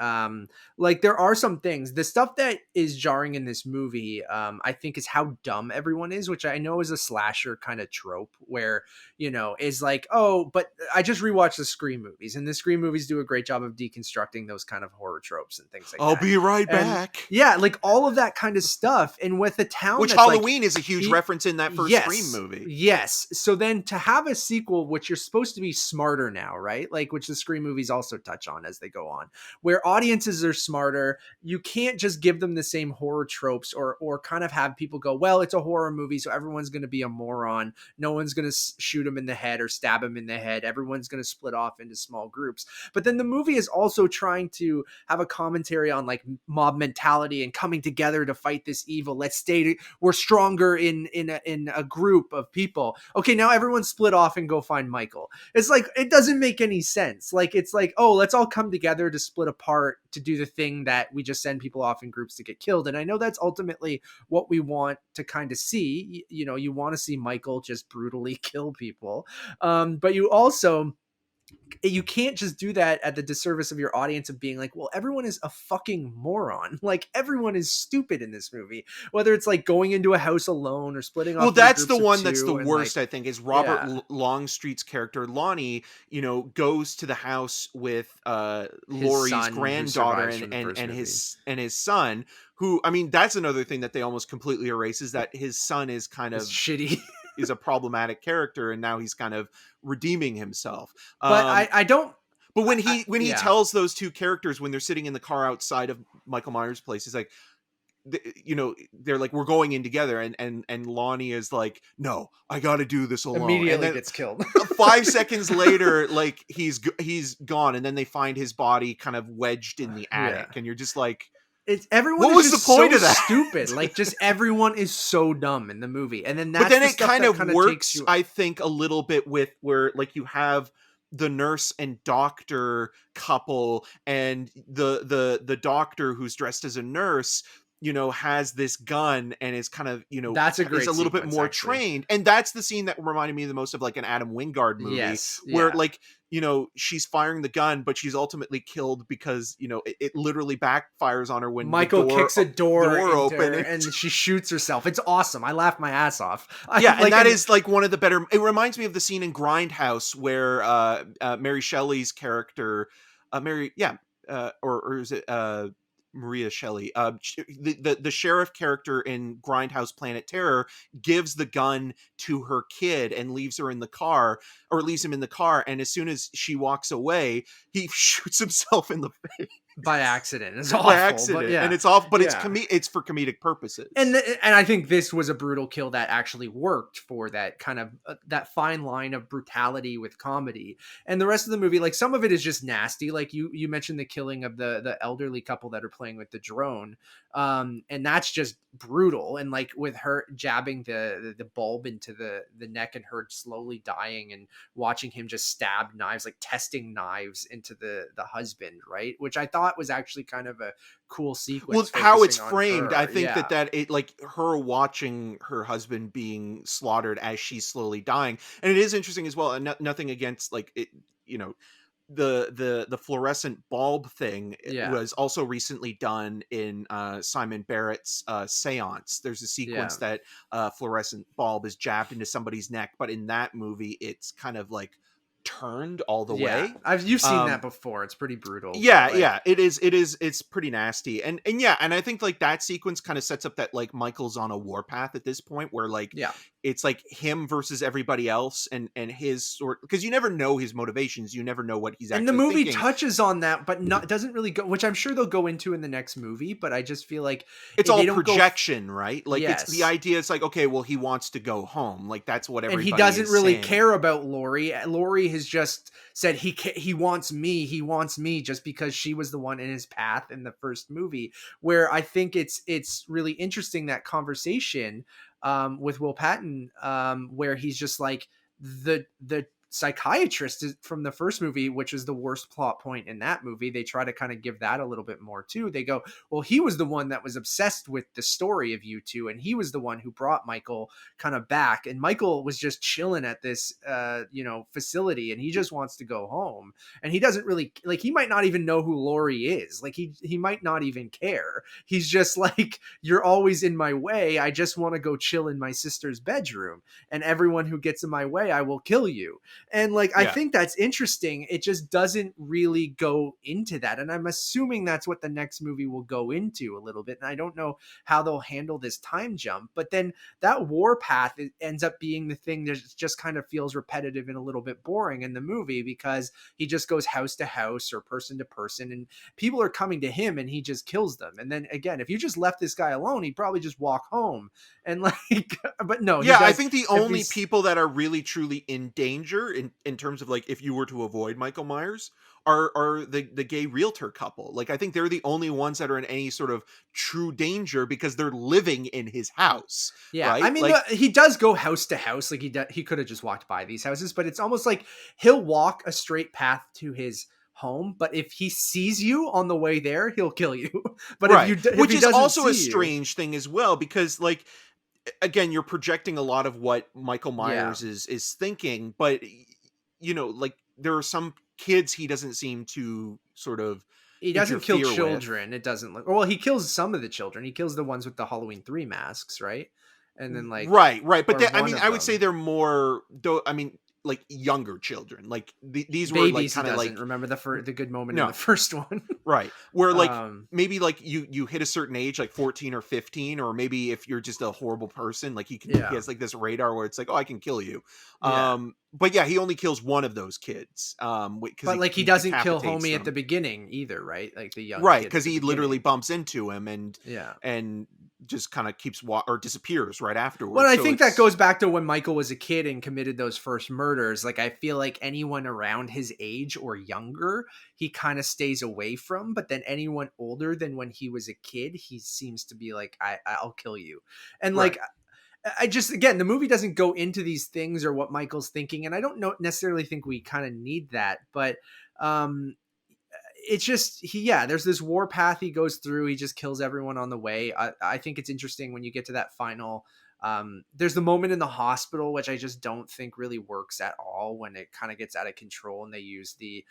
Like, there are some things. The stuff that is jarring in this movie, I think, is how dumb everyone is, which I know is a slasher kind of trope where, is like, oh, but I just rewatched the Scream movies, and the Scream movies do a great job of deconstructing those kind of horror tropes and things like that. I'll be right back. Yeah, like all of that kind of stuff. And with the town, which Halloween is a huge reference in that first Scream movie. Yes. So then to have a sequel, which you're supposed to be smarter now, right? Like, which the Scream movies also touch on as they go on, where audiences are smarter. You can't just give them the same horror tropes or kind of have people go, well, it's a horror movie, so everyone's going to be a moron. No one's going to shoot him in the head or stab him in the head. Everyone's going to split off into small groups. But then the movie is also trying to have a commentary on like mob mentality and coming together to fight this evil. We're stronger in a group of people. Okay, now everyone split off and go find Michael. It's like, it doesn't make any sense. Like, it's like, oh, let's all come together to split apart to do the thing that we just send people off in groups to get killed. And I know that's ultimately what we want to kind of see. You want to see Michael just brutally kill people. But you also you can't just do that at the disservice of your audience of being like, well, everyone is a fucking moron. Like everyone is stupid in this movie, whether it's like going into a house alone or splitting off. Well, into that's the groups of one that's the two and, worst, like, I think, is Robert yeah. Longstreet's character Lonnie, you know, goes to the house with His Laurie's son, who granddaughter survives from the first and movie. his son, who, I mean, that's another thing that they almost completely erase, is that his son is kind of It's shitty. is a problematic character, and now he's kind of redeeming himself. But I don't. But when he Yeah. tells those two characters when they're sitting in the car outside of Michael Myers' place, he's like, you know, they're like, we're going in together, and Lonnie is like, no, I got to do this alone. Immediately and then gets killed. 5 seconds later, like he's gone, and then they find his body kind of wedged in the attic, and you're just like, everyone what is was just the point so of that? stupid. Like, just everyone is so dumb in the movie, and then that's but then the it stuff kind that of kinda works, takes you. I think, a little bit with where, like, you have the nurse and doctor couple, and the doctor who's dressed as a nurse, you know, has this gun and is kind of, you know, That's a great is a little bit sequence, more actually. trained. And that's the scene that reminded me the most of like an Adam Wingard movie, Yes, where yeah. like, you know, she's firing the gun, but she's ultimately killed because, you know, it literally backfires on her when Michael the door, kicks a door open and she shoots herself. It's awesome. I laughed my ass off. And that is like one of the better. It reminds me of the scene in Grindhouse where Mary Shelley's character, or is it Maria Shelley? The sheriff character in Grindhouse Planet Terror gives the gun to her kid and leaves her in the car, or leaves him in the car, and as soon as she walks away, he shoots himself in the face. By accident. It's awful. By accident. But yeah. And it's awful, but Yeah. it's for comedic purposes. And I think this was a brutal kill that actually worked for that kind of that fine line of brutality with comedy. And the rest of the movie, like, some of it is just nasty. Like you mentioned the killing of the elderly couple that are playing with the drone. And that's just brutal. And like with her jabbing the bulb into the neck and her slowly dying, and watching him just stab knives, like testing knives into the husband, right? Which I thought was actually kind of a cool sequence. Well, how it's focusing on framed, her. I think Yeah. that it, like, her watching her husband being slaughtered as she's slowly dying, and it is interesting as well. And nothing against, like, it, you know, the fluorescent bulb thing Yeah. was also recently done in Simon Barrett's Seance. There's a sequence that fluorescent bulb is jabbed into somebody's neck, but in that movie, it's kind of like turned all the way. You've seen that before. It's pretty brutal. It's pretty nasty. And I think like that sequence kind of sets up that like Michael's on a warpath at this point, where like it's like him versus everybody else, and his sort, because you never know his motivations, you never know what he's actually and the movie thinking. touches on that, but doesn't really go, which I'm sure they'll go into in the next movie. But I just feel like it's all projection, right? Like, yes. It's the idea. It's like, okay, well, he wants to go home. Like, that's what everybody and he doesn't is really saying. care about Laurie. Laurie has just said he wants me just because she was the one in his path in the first movie. Where I think it's really interesting, that conversation with Will Patton, where he's just like, the psychiatrist from the first movie, which is the worst plot point in that movie. They try to kind of give that a little bit more too. They go, well, he was the one that was obsessed with the story of you two, and he was the one who brought Michael kind of back, and Michael was just chilling at this facility, and he just wants to go home, and he doesn't really, like, he might not even know who Laurie is. Like, he might not even care. He's just like, you're always in my way. I just want to go chill in my sister's bedroom, and everyone who gets in my way, I will kill you. And like, I think that's interesting. It just doesn't really go into that. And I'm assuming that's what the next movie will go into a little bit. And I don't know how they'll handle this time jump, but then that warpath ends up being the thing that just kind of feels repetitive and a little bit boring in the movie, because he just goes house to house or person to person, and people are coming to him and he just kills them. And then again, if you just left this guy alone, he'd probably just walk home. And like, but no. I think the only people that are really truly in danger in terms of like, if you were to avoid Michael Myers, are the gay realtor couple. Like, I think they're the only ones that are in any sort of true danger because they're living in his house. Yeah. Right? I mean, he does go house to house. Like, he could have just walked by these houses, but it's almost like he'll walk a straight path to his home, but if he sees you on the way there, he'll kill you. But which is also a strange thing as well, because like, again, you're projecting a lot of what Michael Myers is thinking, but you know, like, there are some kids he doesn't seem to sort of He doesn't kill interfere with. children. It doesn't look. Well, he kills some of the children. He kills the ones with the Halloween 3 masks, right? And then right. But or I one mean, of I would say them. they're more though. I mean, like younger children. Like these were like Babies. He kind of doesn't like remember the good moment in no. the first one. Right. Where like Um, maybe like you hit a certain age, like 14 or 15, or maybe if you're just a horrible person, like he Yeah. has like this radar where it's like, oh, I can kill you. Yeah. But yeah, he only kills one of those kids. Because But like he doesn't kill decapitates Homie them. at the beginning either, right? Like the young Right, kid at because the he literally beginning. bumps into him Yeah. and just kind of keeps or disappears right afterwards. Well, I So think that goes back to when Michael was a kid and committed those first murders. Like, I feel like anyone around his age or younger, he kind of stays away from. But then anyone older than when he was a kid, he seems to be like, I'll kill you. And like, I just, again, the movie doesn't go into these things or what Michael's thinking. And I don't necessarily think we kind of need that. But it's just there's this war path he goes through. He just kills everyone on the way. I think it's interesting when you get to that final there's the moment in the hospital which I just don't think really works at all, when it kind of gets out of control and they use the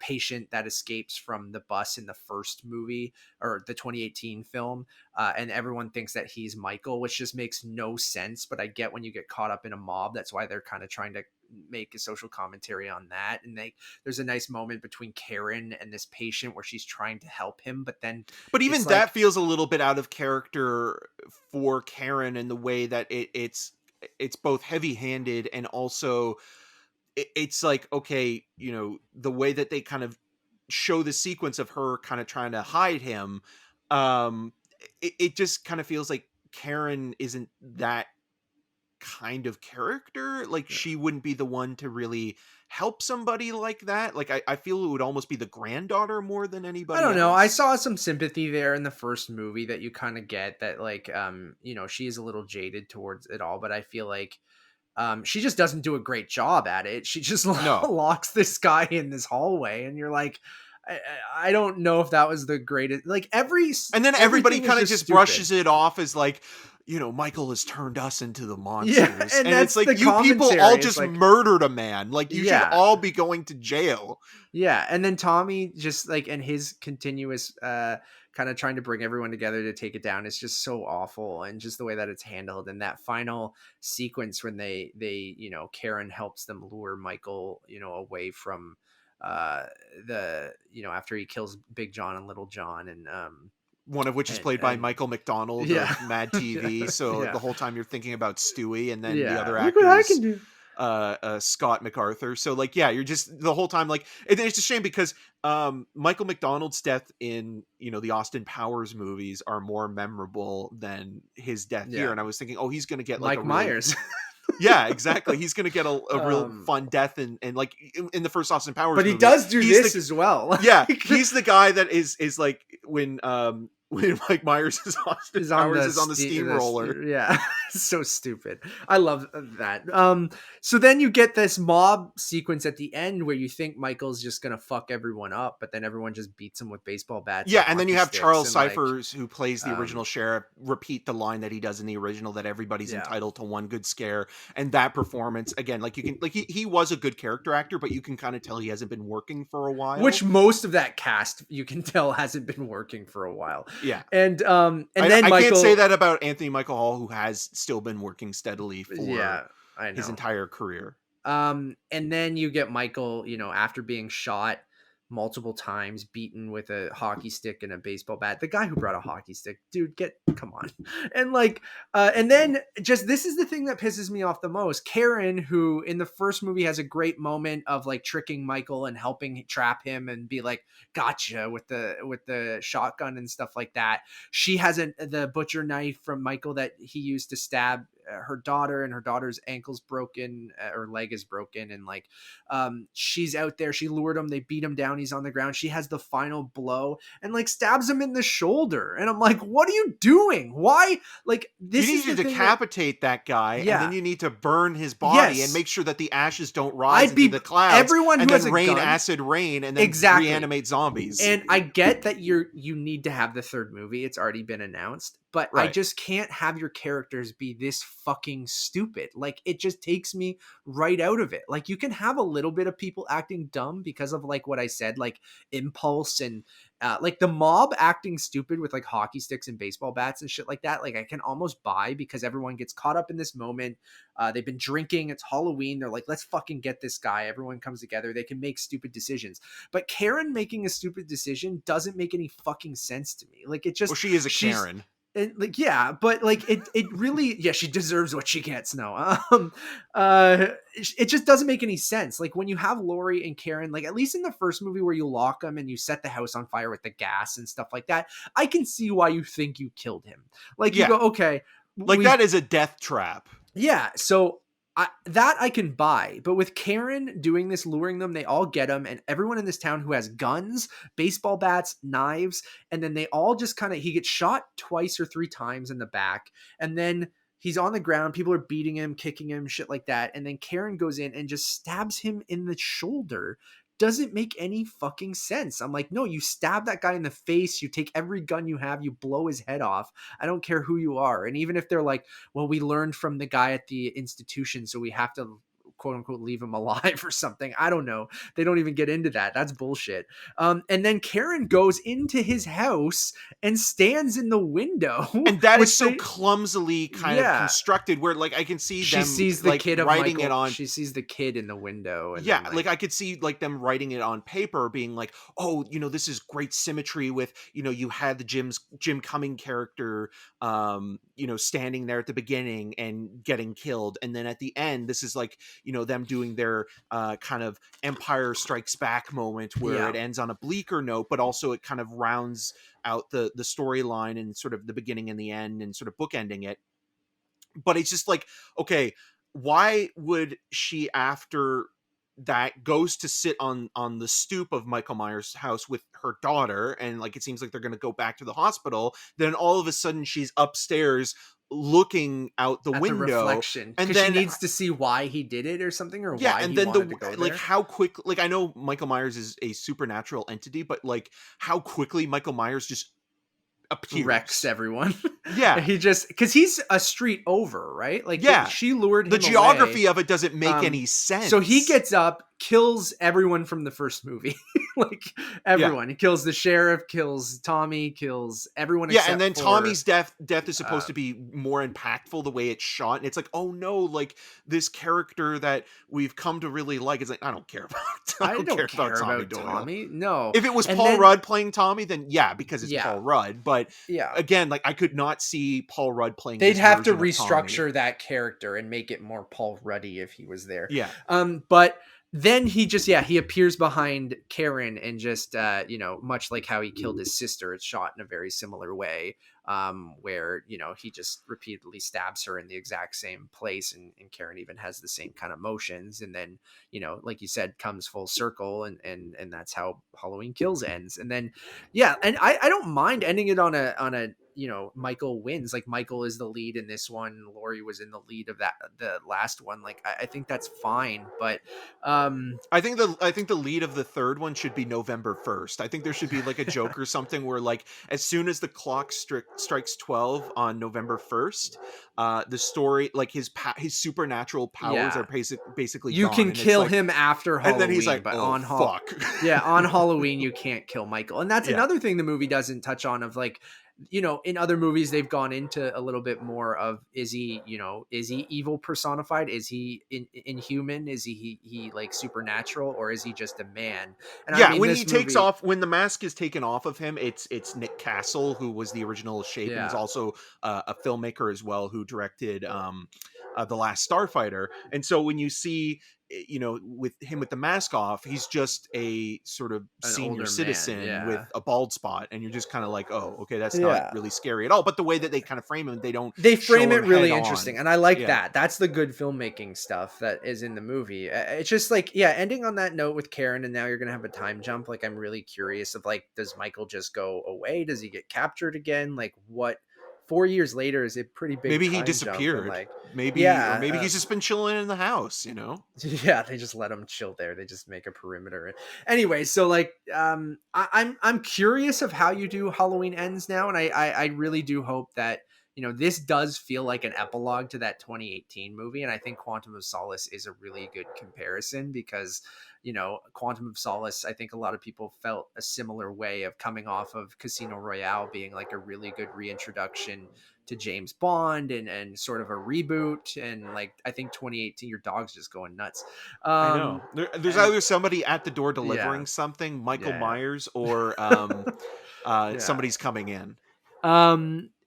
patient that escapes from the bus in the first movie or the 2018 film, and everyone thinks that he's Michael, which just makes no sense. But I get when you get caught up in a mob, that's why they're kind of trying to make a social commentary on that. And there's a nice moment between Karen and this patient where she's trying to help him, but even that feels a little bit out of character for Karen in the way that it's both heavy-handed and also it's like, okay, the way that they kind of show the sequence of her kind of trying to hide him, it just kind of feels like Karen isn't that kind of character. Like she wouldn't be the one to really help somebody like that. Like I feel it would almost be the granddaughter more than anybody I don't know. else. I saw some sympathy there in the first movie that you kind of get that, like, she is a little jaded towards it all, but I feel like she just doesn't do a great job at it. She just locks this guy in this hallway, and you're like, I don't know if that was the greatest. Like and then everybody kind of just brushes it off as like, Michael has turned us into the monsters. Yeah, and it's like, you people all just murdered a man. Like you should all be going to jail. Yeah. And then Tommy just like, and his continuous kind of trying to bring everyone together to take it down is just so awful. And just the way that it's handled, and that final sequence when they Karen helps them lure Michael, away from after he kills Big John and Little John, and one of which is played by Michael McDonald of Mad TV. So the whole time you're thinking about Stewie, and then the other actor what I can do. Scott MacArthur. So like, you're just the whole time like, it's a shame because Michael McDonald's death in the Austin Powers movies are more memorable than his death here. And I was thinking, oh, he's gonna get like Mike Myers. Yeah, exactly. He's gonna get a real fun death, and like in the first Austin Powers but movie, he does do this as well. Yeah, he's the guy that is like when Mike Myers is on the steamroller. Yeah, so stupid. I love that. So then you get this mob sequence at the end where you think Michael's just gonna fuck everyone up, but then everyone just beats him with baseball bats. Yeah, and then you have Charles Cyphers, who plays the original sheriff, repeat the line that he does in the original, that everybody's entitled to one good scare. And that performance, again, like you can, like he was a good character actor, but you can kind of tell he hasn't been working for a while. Which most of that cast, you can tell, hasn't been working for a while. Yeah, and then I Michael, can't say that about Anthony Michael Hall, who has still been working steadily for his entire career. And then you get Michael, after being shot multiple times, beaten with a hockey stick and a baseball bat. The guy who brought a hockey stick, dude, come on. And like, and then just, this is the thing that pisses me off the most. Karen, who in the first movie has a great moment of like tricking Michael and helping trap him and be like, gotcha, with the shotgun and stuff like that. She has the butcher knife from Michael that he used to stab her daughter, and her daughter's ankle's broken, or leg is broken, and like she's out there, she lured him, they beat him down, he's on the ground, she has the final blow and like stabs him in the shoulder, and I'm like, what are you doing? Why? Like, this you need to decapitate that guy, and then you need to burn his body and make sure that the ashes don't rise into the clouds, everyone who and has then a rain gun, acid rain, and then reanimate zombies. And I get that you need to have the third movie, it's already been announced, but I Right. just can't have your characters be this fucking stupid. Like, it just takes me right out of it. Like, you can have a little bit of people acting dumb because of like what I said, like impulse and like the mob acting stupid with like hockey sticks and baseball bats and shit like that. Like, I can almost buy because everyone gets caught up in this moment. They've been drinking. It's Halloween. They're like, let's fucking get this guy. Everyone comes together. They can make stupid decisions. But Karen making a stupid decision doesn't make any fucking sense to me. Like, it just, Well, she is a she's, Karen. and like, yeah, but like it really, yeah, she deserves what she gets. No, it just doesn't make any sense. Like, when you have Lori and Karen, like at least in the first movie where you lock them and you set the house on fire with the gas and stuff like that, I can see why you think you killed him. Like, you Yeah. go, okay, Like, we, that is a death trap. yeah, so that I can buy. But with Karen doing this, luring them, they all get him, and everyone in this town who has guns, baseball bats, knives, and then they all just kind of, he gets shot twice or three times in the back, and then he's on the ground, people are beating him, kicking him, shit like that, and then Karen goes in and just stabs him in the shoulder. Doesn't make any fucking sense. I'm like, no, you stab that guy in the face, you take every gun you have, you blow his head off. I don't care who you are. And even if they're like, well, we learned from the guy at the institution, so we have to quote unquote leave him alive or something. I don't know. They don't even get into that. That's bullshit. And then Karen goes into his house and stands in the window, And that is which so they, clumsily kind of yeah, constructed where like I can see she them sees the like kid of writing Michael. it on. She sees the kid in the window. And Yeah, then, like I could see like them writing it on paper being like, oh, this is great symmetry with, you had the Jim Cumming character standing there at the beginning and getting killed, and then at the end this is like, them doing their kind of Empire Strikes Back moment where yeah, it ends on a bleaker note, but also it kind of rounds out the storyline and sort of the beginning and the end and sort of bookending it. But it's just like, okay, why would she, after that, goes to sit on the stoop of Michael Myers' house with her daughter, and like it seems like they're going to go back to the hospital, then all of a sudden she's upstairs looking out the at the window, reflection, and because she then needs to see why he did it or something, or yeah, why and he then wanted to go like there. how quick, like I know Michael Myers is a supernatural entity, but like how quickly Michael Myers just Wrecks appears. everyone. Yeah. He just, because he's a street over, right? Like, Yeah. she lured The him away. geography of it doesn't make any So he sense. gets up, kills everyone from the first movie. Like, Yeah. everyone. He kills the sheriff, kills Tommy, kills everyone Yeah, and except then for Tommy's death is supposed uh, to be more impactful the way it's shot, and it's like, oh no, like this character that we've come to really like is like, I don't care about I I don't care don't about care Tommy about Doyle. Tommy. No. If it was And Paul then, Rudd playing Tommy, then yeah, because it's yeah, Paul Rudd. But yeah. again, like I could not see Paul Rudd playing They'd this have to version of Tommy. restructure that character and make it more Paul Ruddy if he was there. Yeah. But then he just, yeah, he appears behind Karen and just, much like how he killed his sister, it's shot in a very similar way, where, he just repeatedly stabs her in the exact same place. And Karen even has the same kind of motions. And then, like you said, comes full circle, and that's how Halloween Kills ends. And then, yeah, and I don't mind ending it on a, Michael wins. Like, Michael is the lead in this one. Laurie was in the lead of the last one. Like, I think that's fine. But I think the lead of the third one should be November 1st. I think there should be like a joke or something where like as soon as the clock strikes 12 on November 1st, the story, like his supernatural powers yeah, are basically you gone, can and it's kill like, him after and then he's Halloween, like, but oh on fuck. yeah, on Halloween you can't kill Michael. And that's Yeah. another thing the movie doesn't touch on, of like, in other movies they've gone into a little bit more of, is he evil personified? Is he inhuman? Is he like supernatural, or is he just a man? And I Yeah, mean, when this he takes movie, off, when the mask is taken off of him, it's Nick Castle, who was the original shape and is yeah, also a filmmaker as well, who directed The Last Starfighter. And so when you see, with him with the mask off, he's just a sort of an senior older man, citizen with yeah. a bald spot, and you're just kind of like, oh, okay, that's not Yeah. really scary at all. But the way that they kind of frame him, they don't They show frame him it head really interesting, on. and I like Yeah. that. That's the good filmmaking stuff that is in the movie. It's just like, yeah, ending on that note with Karen, and now you're gonna have a time jump. Like, I'm really curious of, like, does Michael just go away? Does he get captured again? Like, what 4 years later is a pretty big Maybe he time jump, and disappeared. like, Maybe yeah, he's just been chilling in the house, you know? yeah, they just let him chill there. They just make a perimeter. Anyway, so like, I'm curious of how you do Halloween Ends now, and I really do hope that this does feel like an epilogue to that 2018 movie, and I think Quantum of Solace is a really good comparison because Quantum of Solace, I think a lot of people felt a similar way of coming off of Casino Royale being like a really good reintroduction to James Bond and sort of a reboot. And like, I think 2018, your dog's just going nuts. I know. There's And either somebody at the door yeah, delivering something, Michael yeah, Myers, or yeah. somebody's coming in.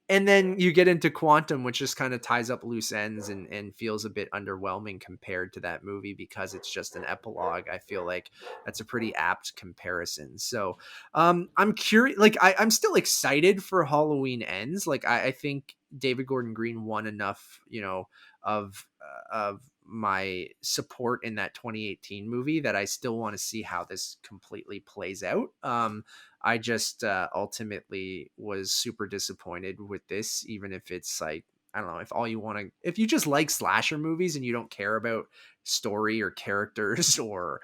And then you get into Quantum, which just kind of ties up loose ends and feels a bit underwhelming compared to that movie because it's just an epilogue. I feel like that's a pretty apt comparison. So I'm curious, like I'm still excited for Halloween Ends. Like I think David Gordon Green won enough, of my support in that 2018 movie that I still want to see how this completely plays out. I just ultimately was super disappointed with this, even if it's like, I don't know, if you just like slasher movies and you don't care about story or characters or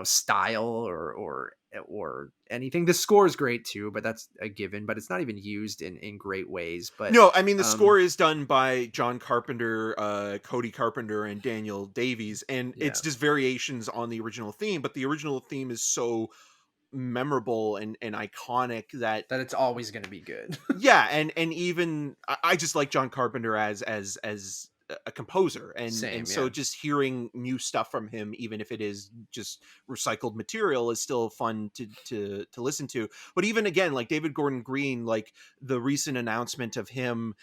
style or anything. The score is great too, but that's a given, but it's not even used in great ways. But No, I mean the score is done by John Carpenter, Cody Carpenter, and Daniel Davies, and yeah, it's just variations on the original theme. But the original theme is so memorable and iconic that that it's always going to be good. yeah, and even I just like John Carpenter as a composer, and Same, so yeah. just hearing new stuff from him, even if it is just recycled material, is still fun to listen to. But even again, like David Gordon Green, like the recent announcement of him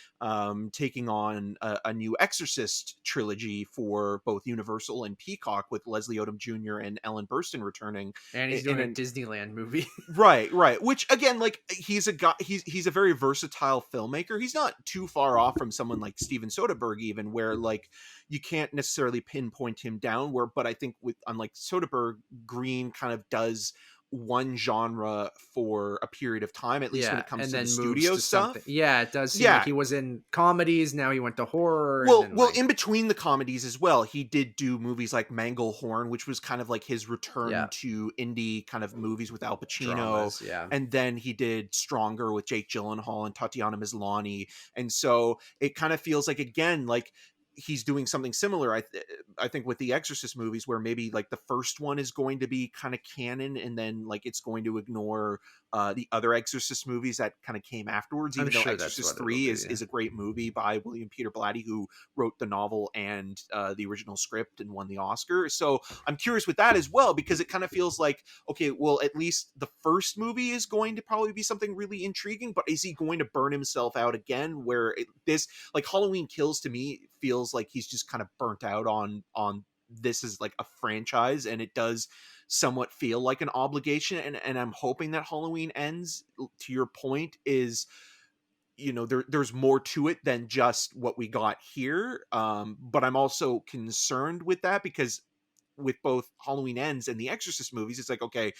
taking on a new Exorcist trilogy for both Universal and Peacock, with Leslie Odom Jr. and Ellen Burstyn returning, And he's doing a Disneyland movie. right, which again, like he's a guy, he's a very versatile filmmaker. He's not too far off from someone like Steven Soderbergh, even, where like you can't necessarily pinpoint him down, where, but I think with, unlike Soderbergh, Green kind of does one genre for a period of time, at least when Yeah, it comes and to the then moves studio to something. stuff. Yeah, it does seem like Yeah, he was in comedies, now he went to horror, and well, then well, like, in between the comedies as well, he did do movies like Manglehorn, which was kind of like his return yeah, to indie kind of movies with Al Pacino, dramas, yeah. and then he did Stronger with Jake Gyllenhaal and Tatiana Maslany, and so it kind of feels like, again, like he's doing something similar. I think with the Exorcist movies, where maybe like the first one is going to be kind of canon, and then like it's going to ignore the other Exorcist movies that kind of came afterwards, I'm even though sure that's Exorcist what it'll 3 be. is a great movie by William Peter Blatty, who wrote the novel and the original script and won the Oscar. So I'm curious with that as well, because it kind of feels like, okay, well, at least the first movie is going to probably be something really intriguing, but is he going to burn himself out again, where this, like Halloween Kills, to me feels like he's just kind of burnt out on this is like a franchise, and it does somewhat feel like an obligation, and I'm hoping that Halloween Ends, to your point, is, you know, there's more to it than just what we got here, but I'm also concerned with that, because with both Halloween Ends and the Exorcist movies, it's like, okay,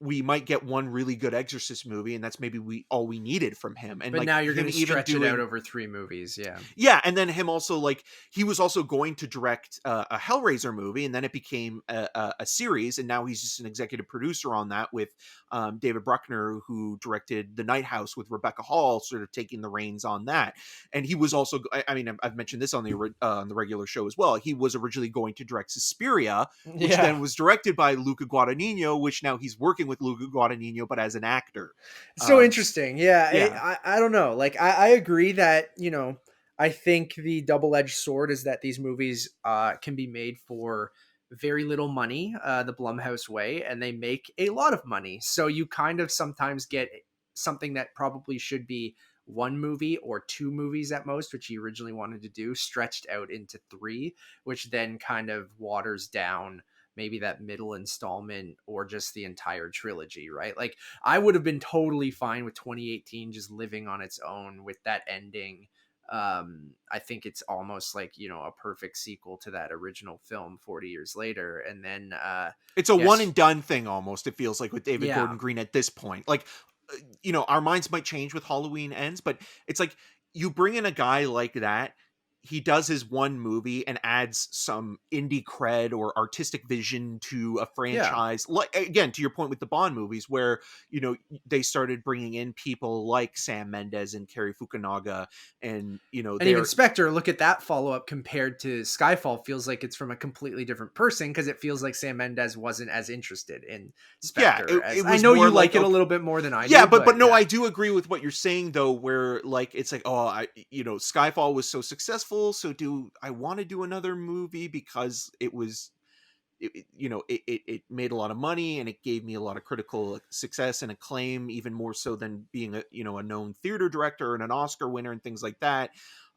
we might get one really good Exorcist movie, and that's maybe all we needed from him. And But like now you're going him to even stretch it out doing, over 3 movies, yeah. yeah, and then him also, like, he was also going to direct a Hellraiser movie, and then it became a series, and now he's just an executive producer on that, with David Bruckner, who directed The Night House with Rebecca Hall, sort of taking the reins on that. And he was also, I mean, I've mentioned this on the regular show as well. He was originally going to direct Suspiria, which Yeah. then was directed by Luca Guadagnino, which now he's working with Luca Guadagnino, but as an actor. So interesting. Yeah. Yeah. I don't know. Like, I agree that, I think the double-edged sword is that these movies can be made for very little money, the Blumhouse way, and they make a lot of money. So you kind of sometimes get something that probably should be 1 movie or 2 movies at most, which he originally wanted to do, stretched out into 3, which then kind of waters down maybe that middle installment or just the entire trilogy, right? Like, I would have been totally fine with 2018 just living on its own with that ending. I think it's almost like, a perfect sequel to that original film 40 years later. And then It's a yes, one and done thing almost, it feels like, with David yeah, Gordon Green at this point. Like, our minds might change with Halloween Ends, but it's like you bring in a guy like that, he does his one movie and adds some indie cred or artistic vision to a Yeah. franchise. Like, again, to your point with the Bond movies, where they started bringing in people like Sam Mendes and Cary Fukunaga, and And even they're Spectre, look at that follow-up compared to Skyfall, feels like it's from a completely different person, because it feels like Sam Mendes wasn't as interested in yeah, Spectre as it I was know more you like, like it a okay, little bit more than I yeah, do, but but no, yeah. I do agree with what you're saying though, where like it's like, oh, Skyfall was so successful, so do I want to do another movie because it was it made a lot of money and it gave me a lot of critical success and acclaim, even more so than being a known theater director and an Oscar winner and things like that.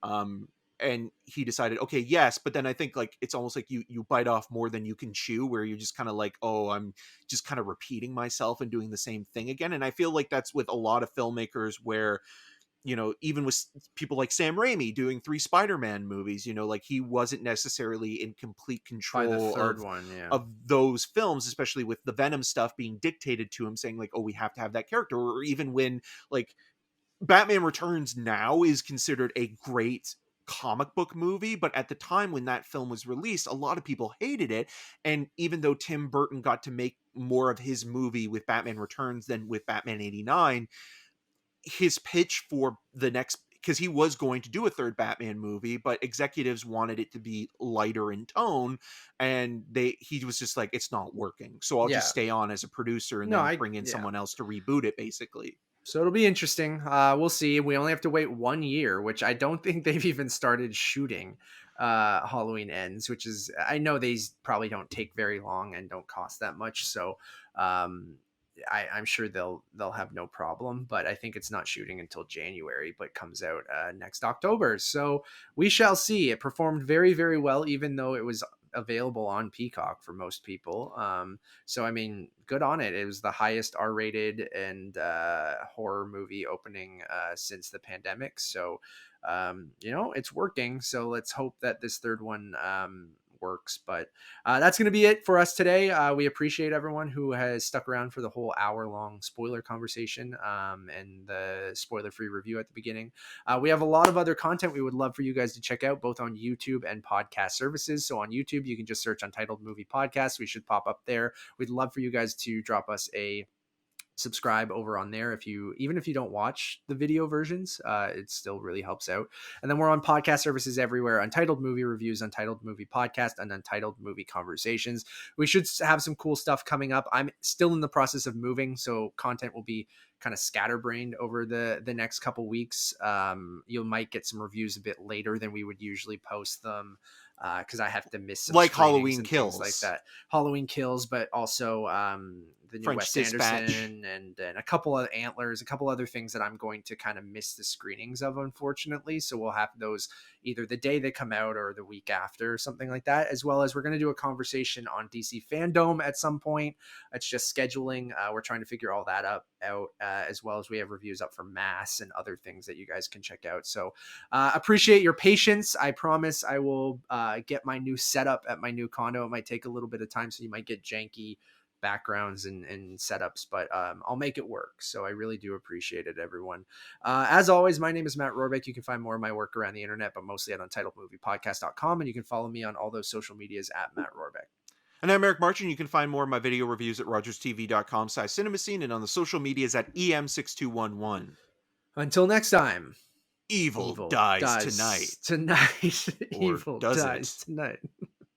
um and he decided, okay, yes, but then I think like it's almost like you bite off more than you can chew, where you're just kind of like, oh, I'm just kind of repeating myself and doing the same thing again. And I feel like that's with a lot of filmmakers, where even with people like Sam Raimi doing 3 Spider-Man movies, like he wasn't necessarily in complete By the control third one, yeah. of those films, especially with the Venom stuff being dictated to him, saying like, oh, we have to have that character. Or even when like Batman Returns now is considered a great comic book movie, but at the time when that film was released, a lot of people hated it. And even though Tim Burton got to make more of his movie with Batman Returns than with Batman 89, his pitch for the next, because he was going to do a third Batman movie, but executives wanted it to be lighter in tone, and he was just like, it's not working, so I'll just Yeah. stay on as a producer and No, then bring in yeah. someone else to reboot it, basically. So it'll be interesting. We'll see. We only have to wait 1 year, which I don't think they've even started shooting Halloween Ends, which is, I know these probably don't take very long and don't cost that much. So um, I'm sure they'll have no problem, but I think it's not shooting until January, but comes out next October. So we shall see. It performed very, very well, even though it was available on Peacock for most people. So I mean, good on it. It was the highest R-rated and horror movie opening since the pandemic. So it's working. So let's hope that this third one works. But that's going to be it for us today. We appreciate everyone who has stuck around for the whole hour-long spoiler conversation and the spoiler-free review at the beginning. We have a lot of other content we would love for you guys to check out, both on YouTube and podcast services. So on YouTube, you can just search Untitled Movie Podcast. We should pop up there. We'd love for you guys to drop us a subscribe over on there. Even if you don't watch the video versions, it still really helps out. And then we're on podcast services everywhere: Untitled Movie Reviews, Untitled Movie Podcast, and Untitled Movie Conversations. We should have some cool stuff coming up. I'm still in the process of moving, so content will be kind of scatterbrained over the next couple weeks. You might get some reviews a bit later than we would usually post them, because I have to miss some Like screenings Halloween and Kills, things like that. Halloween Kills, but also the new French Wes Dispatch, Anderson and a couple of Antlers, a couple other things that I'm going to kind of miss the screenings of, unfortunately. So we'll have those either the day they come out or the week after, or something like that. As well as we're going to do a conversation on DC Fandom at some point. It's just scheduling. We're trying to figure all that out, as well as we have reviews up for Mass and other things that you guys can check out. So appreciate your patience. I promise I will get my new setup at my new condo. It might take a little bit of time, so you might get janky backgrounds and setups, but I'll make it work. So I really do appreciate it, everyone. As always, my name is Matt Rohrbeck. You can find more of my work around the internet, but mostly at untitledmoviepodcast.com, and you can follow me on all those social medias at Matt Rohrbeck. and I'm Eric Martin. You can find more of my video reviews at rogerstv.com/cinemascene and on the social medias at em6211. Until next time, Evil dies tonight. tonight. Or Evil does dies it? tonight.